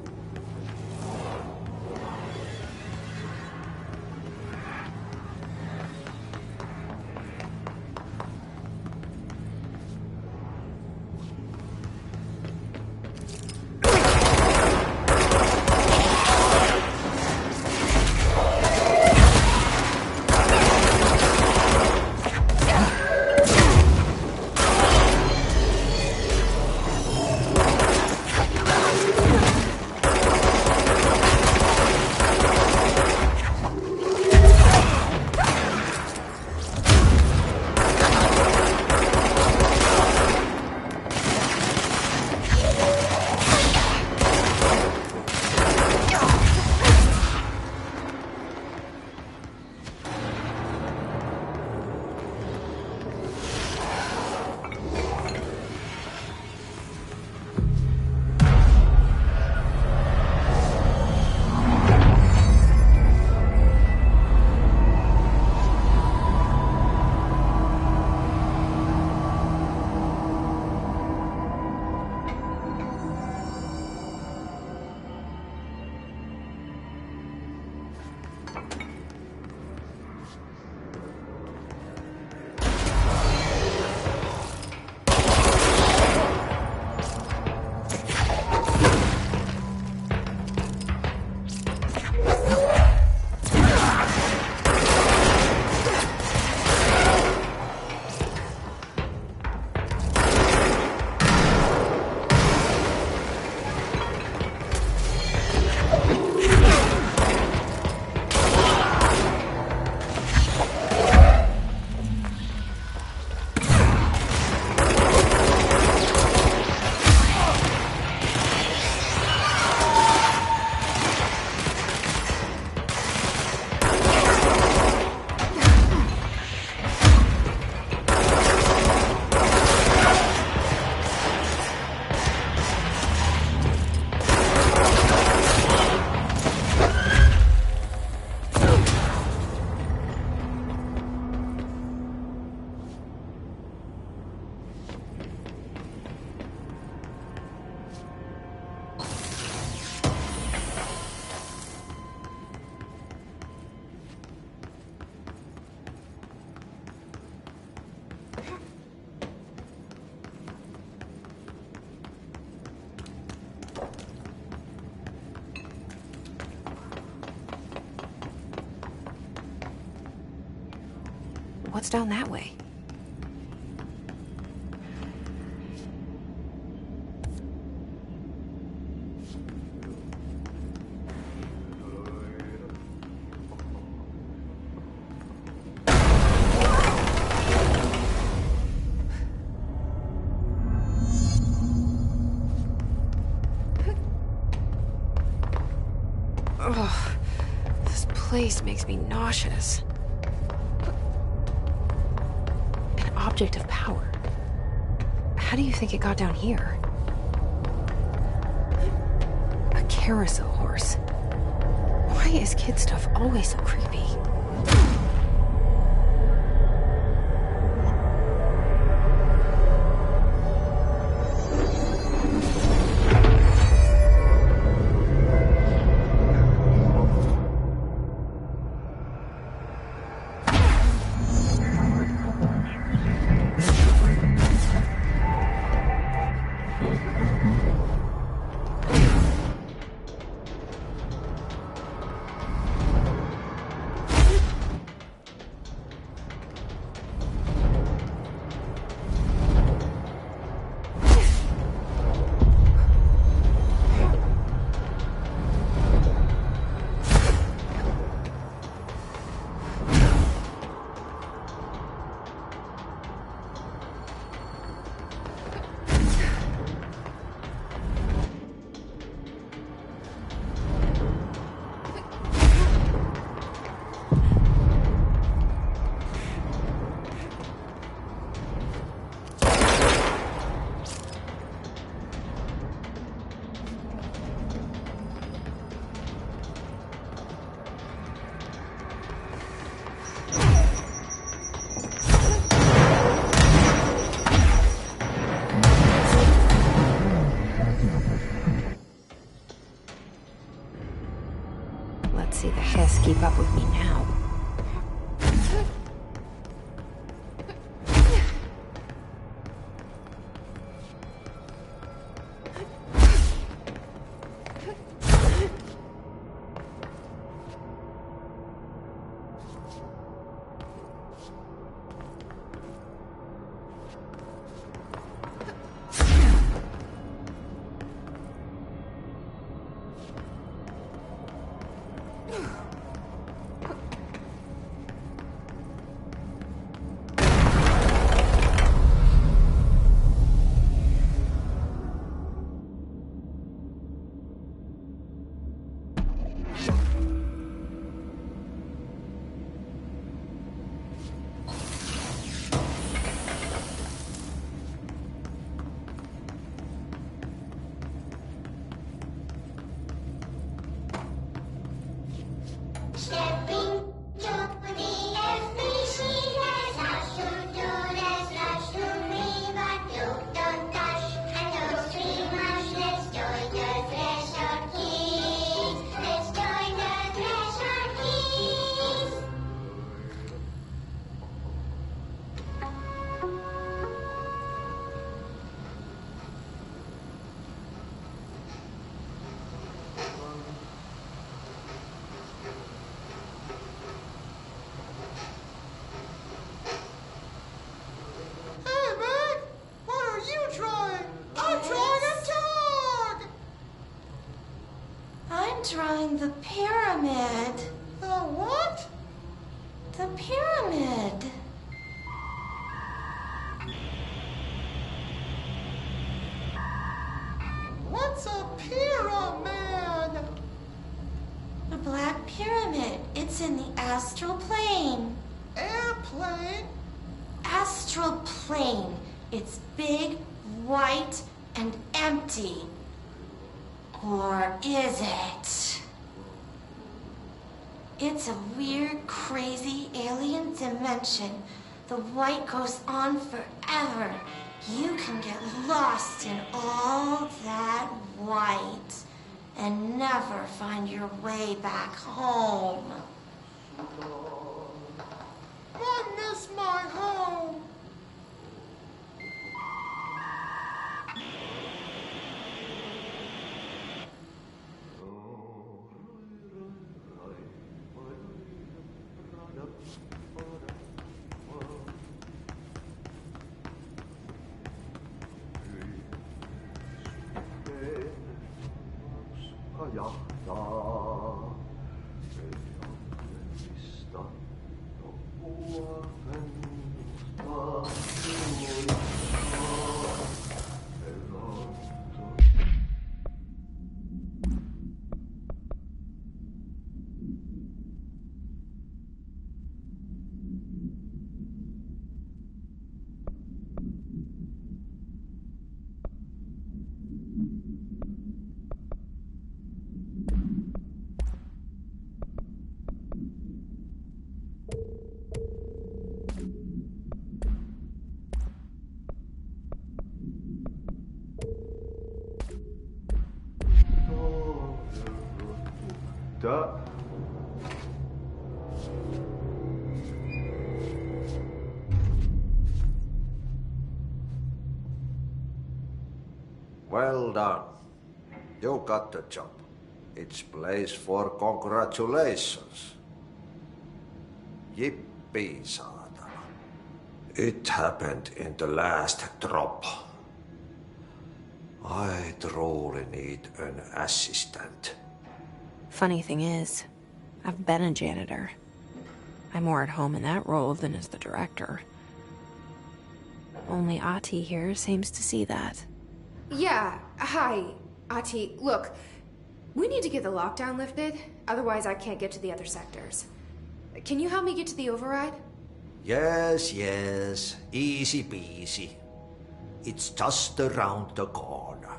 What's down that way? Ugh, this place makes me nauseous. An object of power. How do you think it got down here? A carousel horse. Why is kid stuff always so creepy? Let's see the Hess keep up with me now. Drawing the pyramid. The what? The pyramid. What's a pyramid? The Black Pyramid. It's in the astral plane. Airplane? Astral plane. It's big, white, and empty. Or is it? It's a weird, crazy alien dimension. The white goes on forever. You can get lost in all that white and never find your way back home. I miss my home. Well done. You got the job. It's place for congratulations. Yippee, saatana. It happened in the last drop. I truly need an assistant. Funny thing is, I've been a janitor. I'm more at home in that role than as the director. Only Ahti here seems to see that. Yeah, hi, Ahti. Look, we need to get the lockdown lifted, otherwise I can't get to the other sectors. Can you help me get to the override? Yes, easy peasy. It's just around the corner.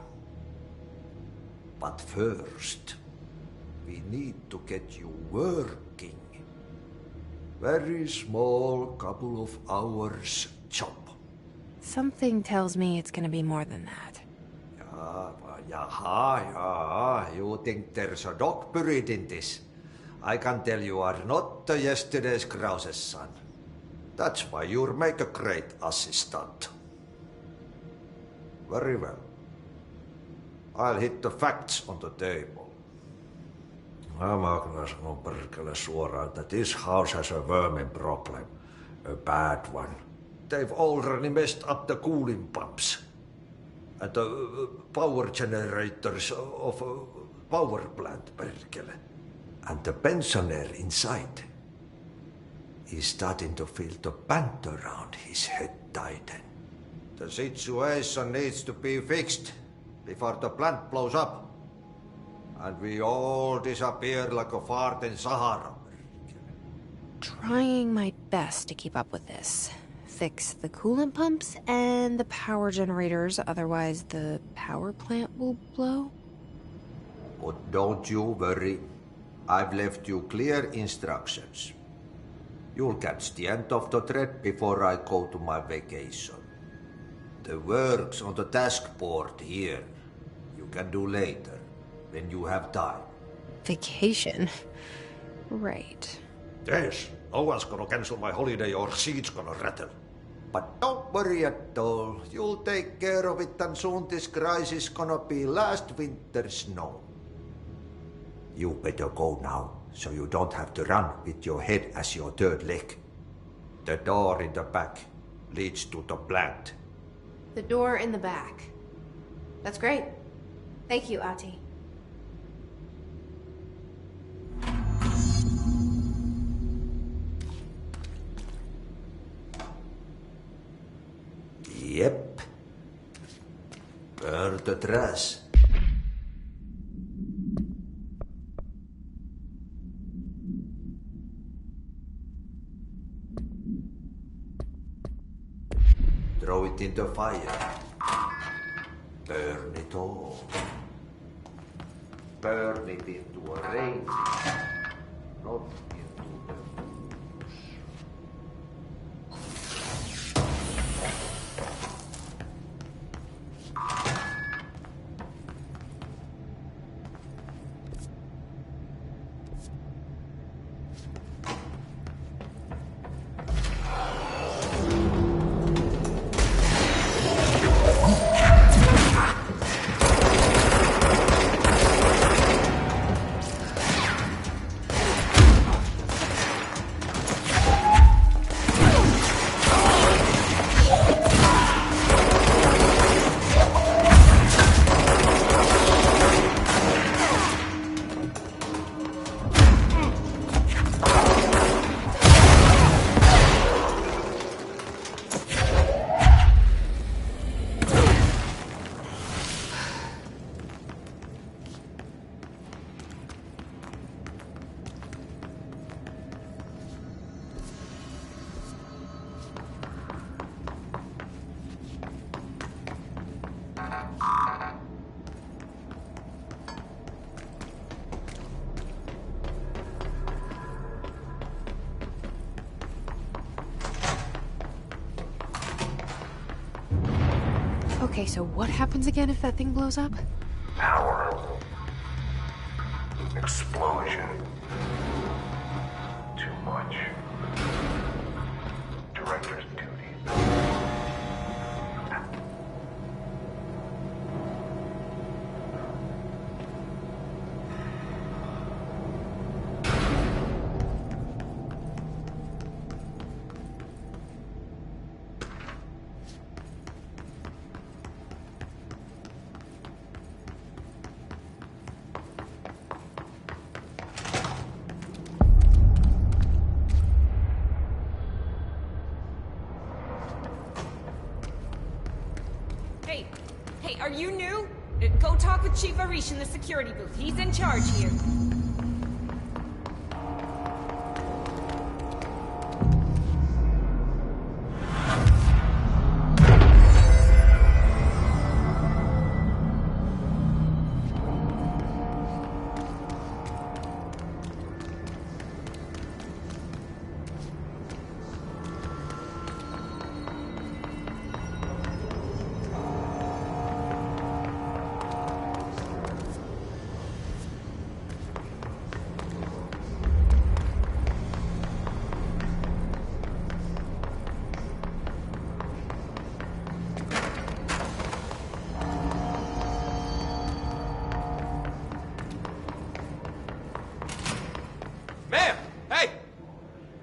But first, we need to get you working. Very small, couple of hours job. Something tells me it's gonna be more than that. You think there's a dog buried in this? I can tell you are not yesterday's Krause's son. That's why you'll make a great assistant. Very well. I'll hit the facts on the table. Mä kyllä sanon perkele suoraan, that this house has a vermin problem. A bad one. They've already messed up the cooling pumps. And the power generators of a power plant, perkele. And the pensioner inside is starting to feel the band around his head tighten. The situation needs to be fixed before the plant blows up. And we all disappear like a fart in Sahara. Trying my best to keep up with this. Fix the coolant pumps and the power generators, otherwise the power plant will blow. But don't you worry. I've left you clear instructions. You'll catch the end of the thread before I go to my vacation. The work's on the task board here. You can do later, when you have time. Vacation? Right. Yes, no one's gonna cancel my holiday or seat's gonna rattle. But don't worry at all. You'll take care of it and soon this crisis gonna be last winter's snow. You better go now, so you don't have to run with your head as your third leg. The door in the back leads to the plant. The door in the back. That's great. Thank you, Ahti. Yep. Burn the trash. Throw it in the fire. Burn it all. Burn it into a rain. Not into the Okay, so what happens again if that thing blows up? Power. Explosion. Too much. Director's duty. Hey, are you new? Go talk with Chief Arish in the security booth. He's in charge here.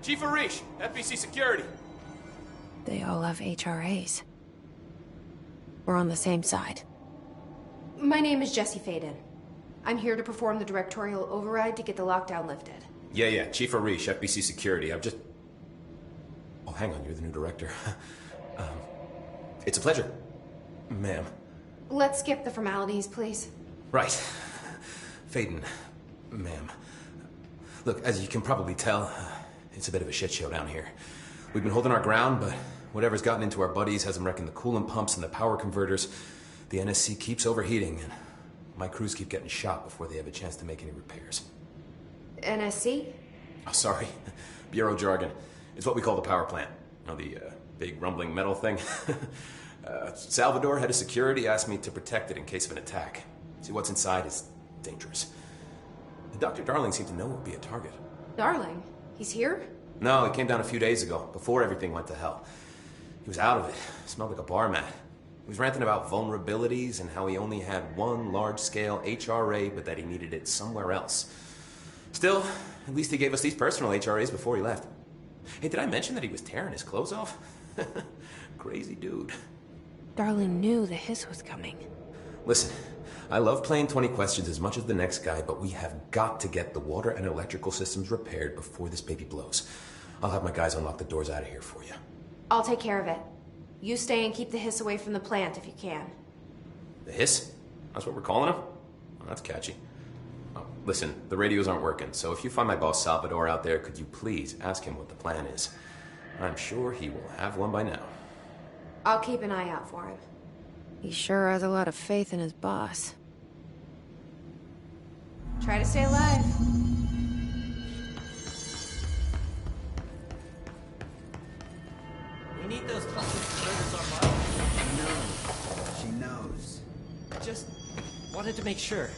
Chief Arish, FBC Security. They all have HRAs. We're on the same side. My name is Jesse Faden. I'm here to perform the directorial override to get the lockdown lifted. Yeah, Chief Arish, FBC Security. I've just... Oh, hang on, you're the new director. It's a pleasure, ma'am. Let's skip the formalities, please. Right. Faden, ma'am. Look, as you can probably tell, it's a bit of a shit show down here. We've been holding our ground, but whatever's gotten into our buddies has them wrecking the coolant pumps and the power converters. The NSC keeps overheating, and my crews keep getting shot before they have a chance to make any repairs. NSC? Oh, sorry. Bureau jargon. It's what we call the power plant. You know, the big rumbling metal thing? Salvador, head of security, asked me to protect it in case of an attack. See, what's inside is dangerous. Dr. Darling seemed to know it would be a target. Darling? He's here? No, he came down a few days ago, before everything went to hell. He was out of it. Smelled like a bar mat. He was ranting about vulnerabilities and how he only had one large-scale HRA, but that he needed it somewhere else. Still, at least he gave us these personal HRAs before he left. Hey, did I mention that he was tearing his clothes off? Crazy dude. Darling knew the hiss was coming. Listen, I love playing 20 questions as much as the next guy, but we have got to get the water and electrical systems repaired before this baby blows. I'll have my guys unlock the doors out of here for you. I'll take care of it. You stay and keep the hiss away from the plant if you can. The hiss? That's what we're calling him? Well, that's catchy. Oh, listen, the radios aren't working, so if you find my boss Salvador out there, could you please ask him what the plan is? I'm sure he will have one by now. I'll keep an eye out for him. He sure has a lot of faith in his boss. Try to stay alive. We need those converters online. No, she knows. Just wanted to make sure.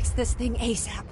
fix this thing ASAP.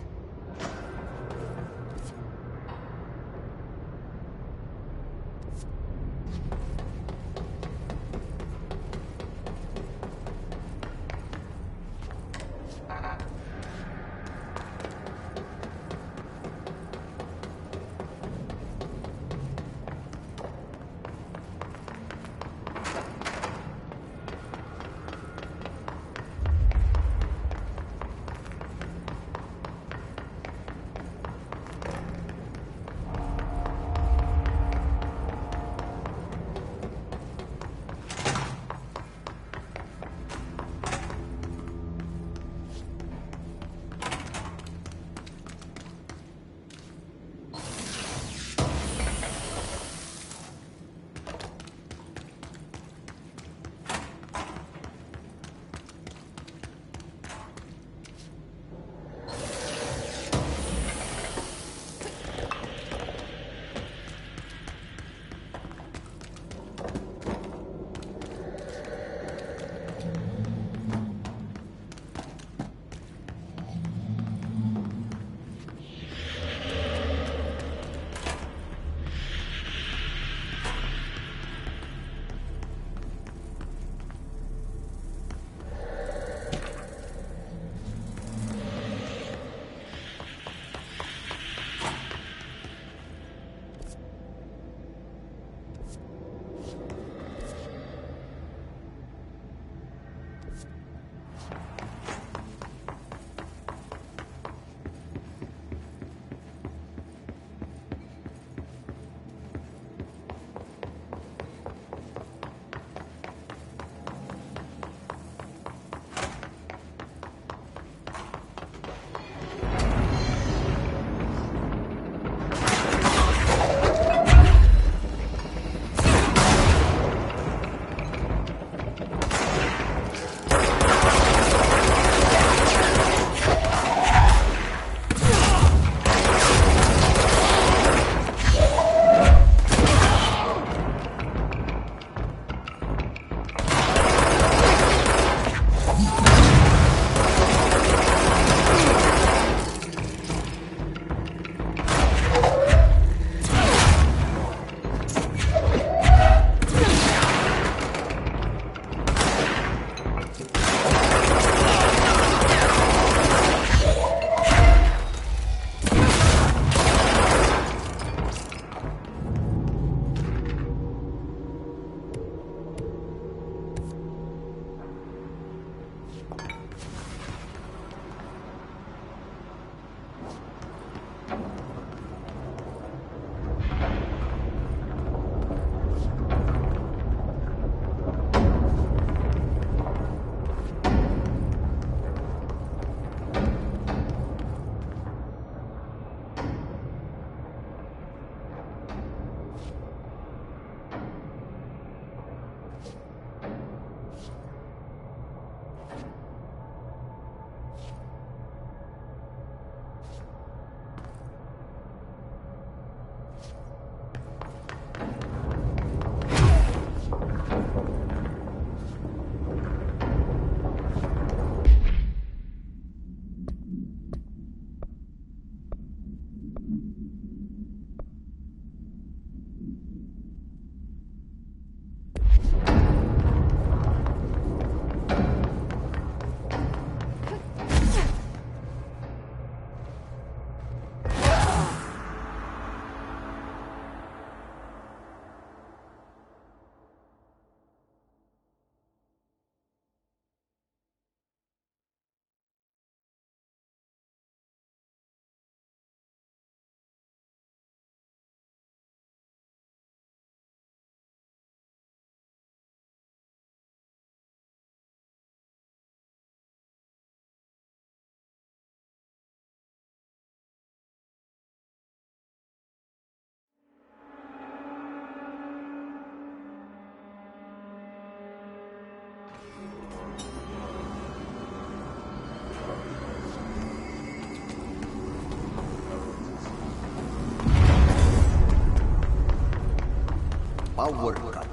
Power cut.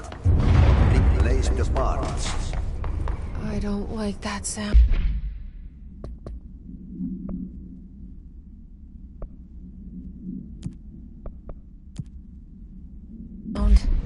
Replace the parts. I don't like that sound. around.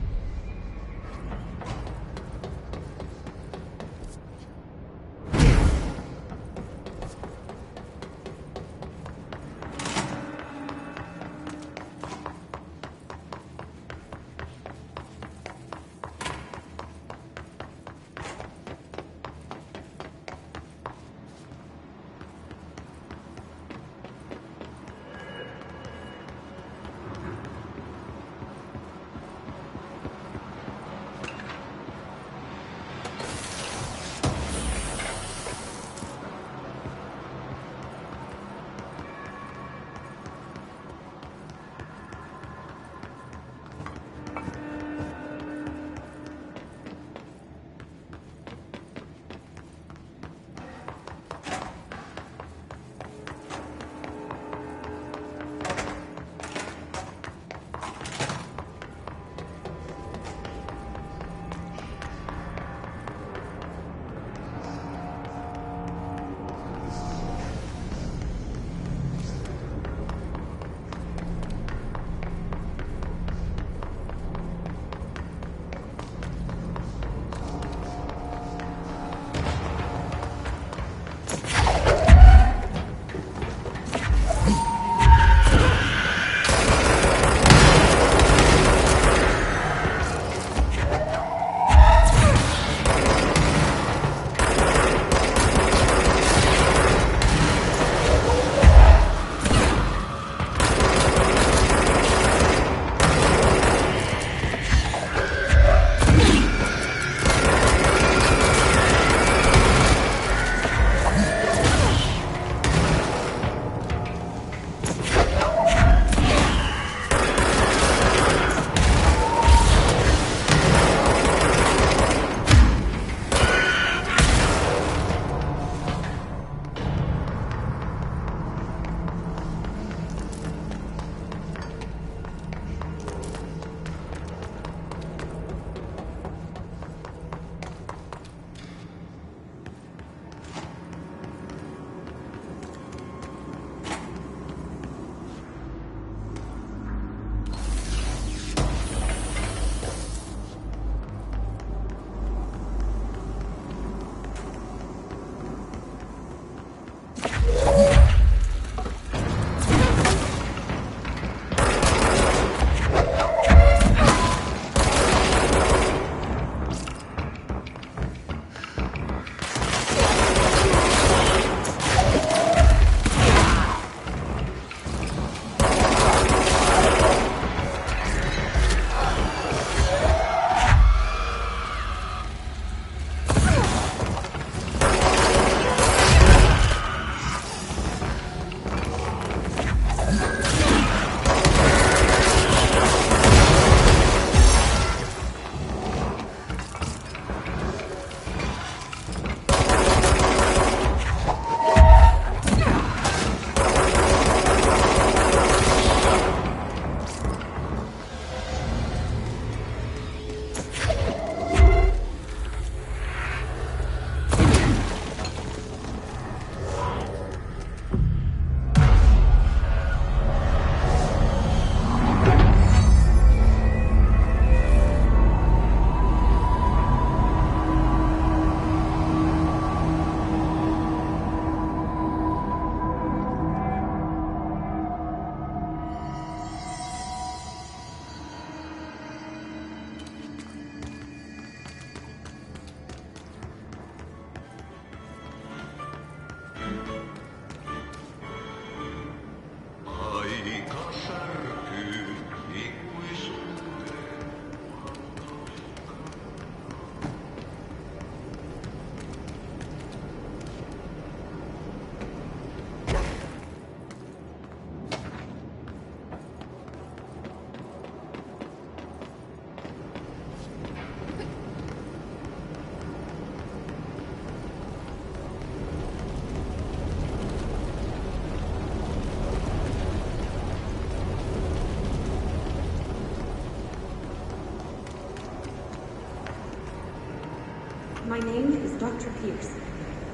My name is Dr. Pierce,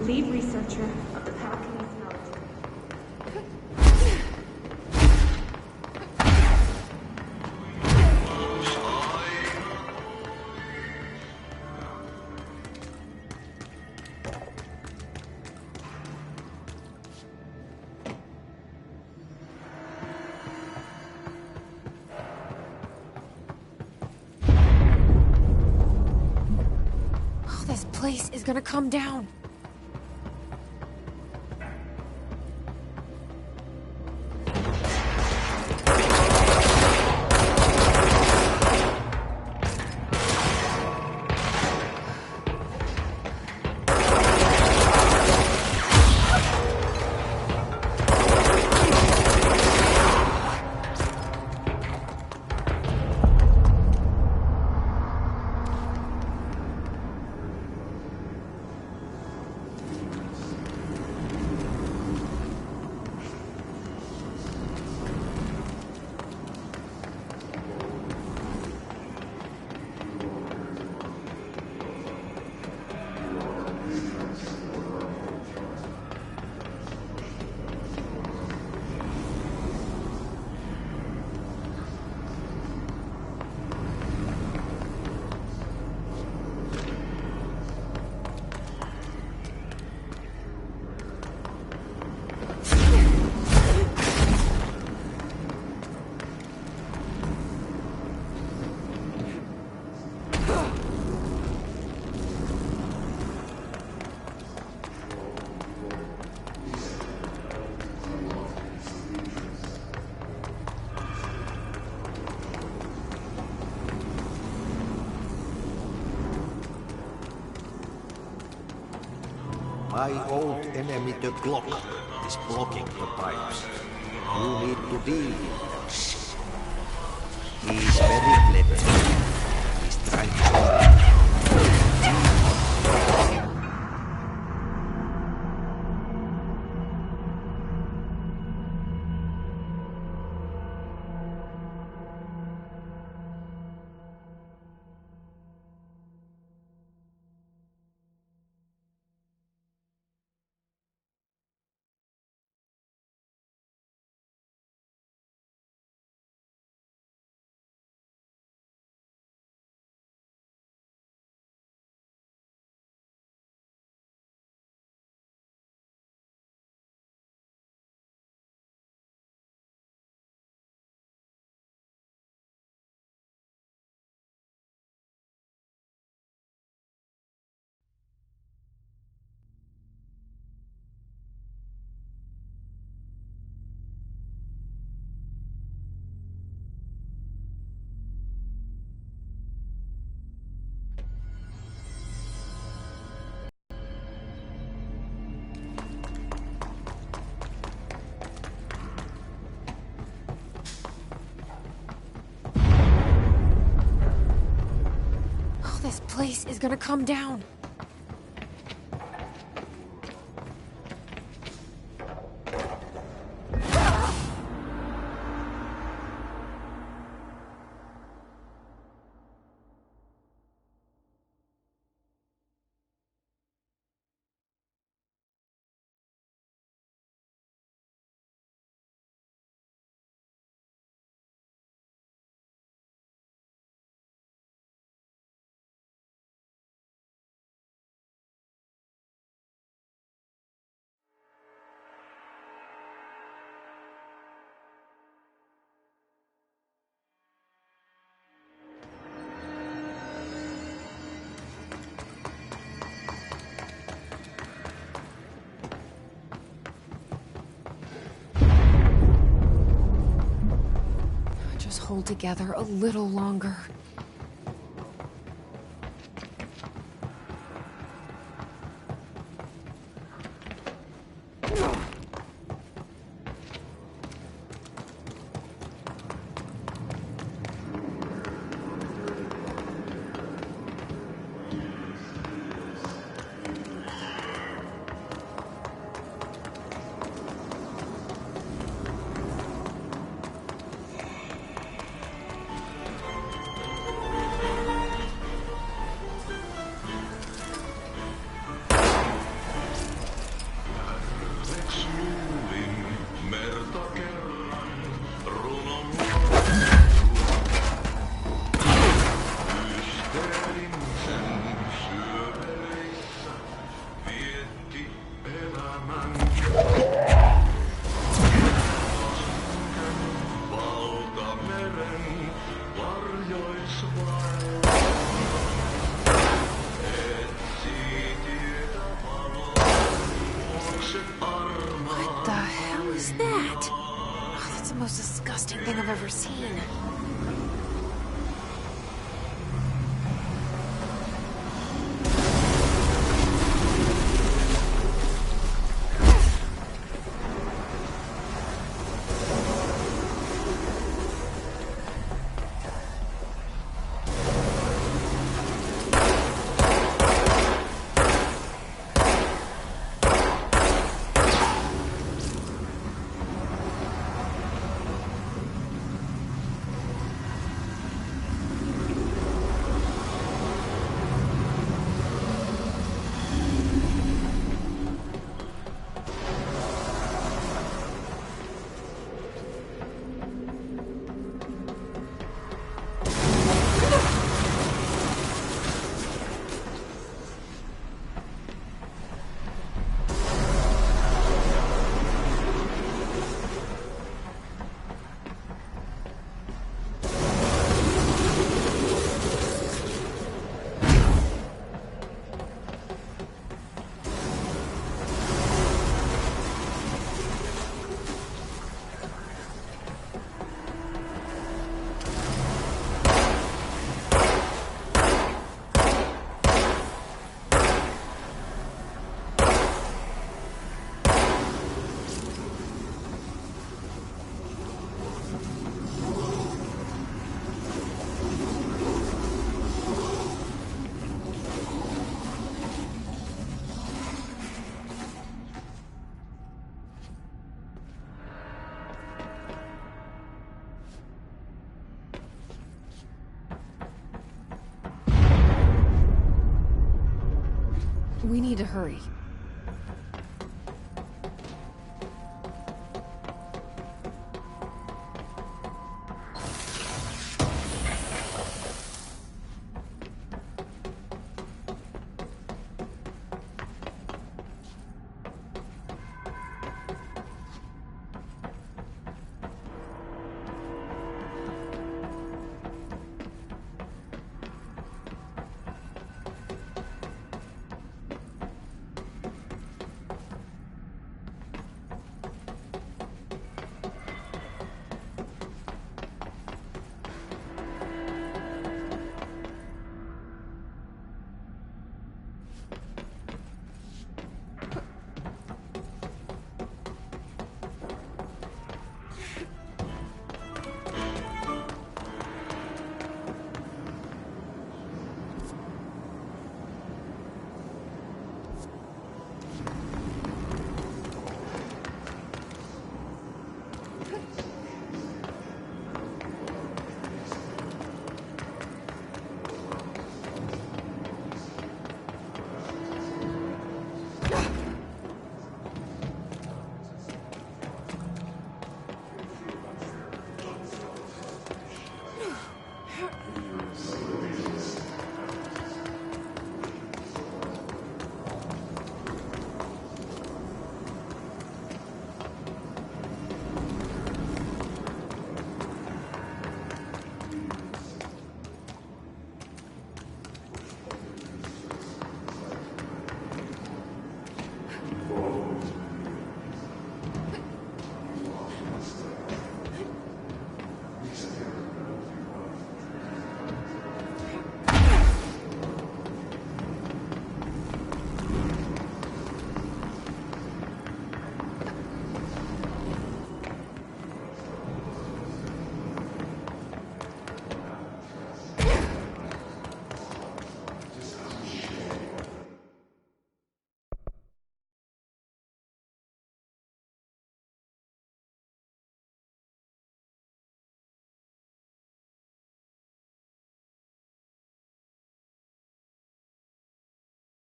lead researcher of the Palatinate Military. place is gonna come down. My old enemy, the clock, is blocking the pipes. You need to deal with him. He's very clever. He's trying to... This place is gonna come down. Just hold together a little longer. the most disgusting thing I've ever seen. We need to hurry.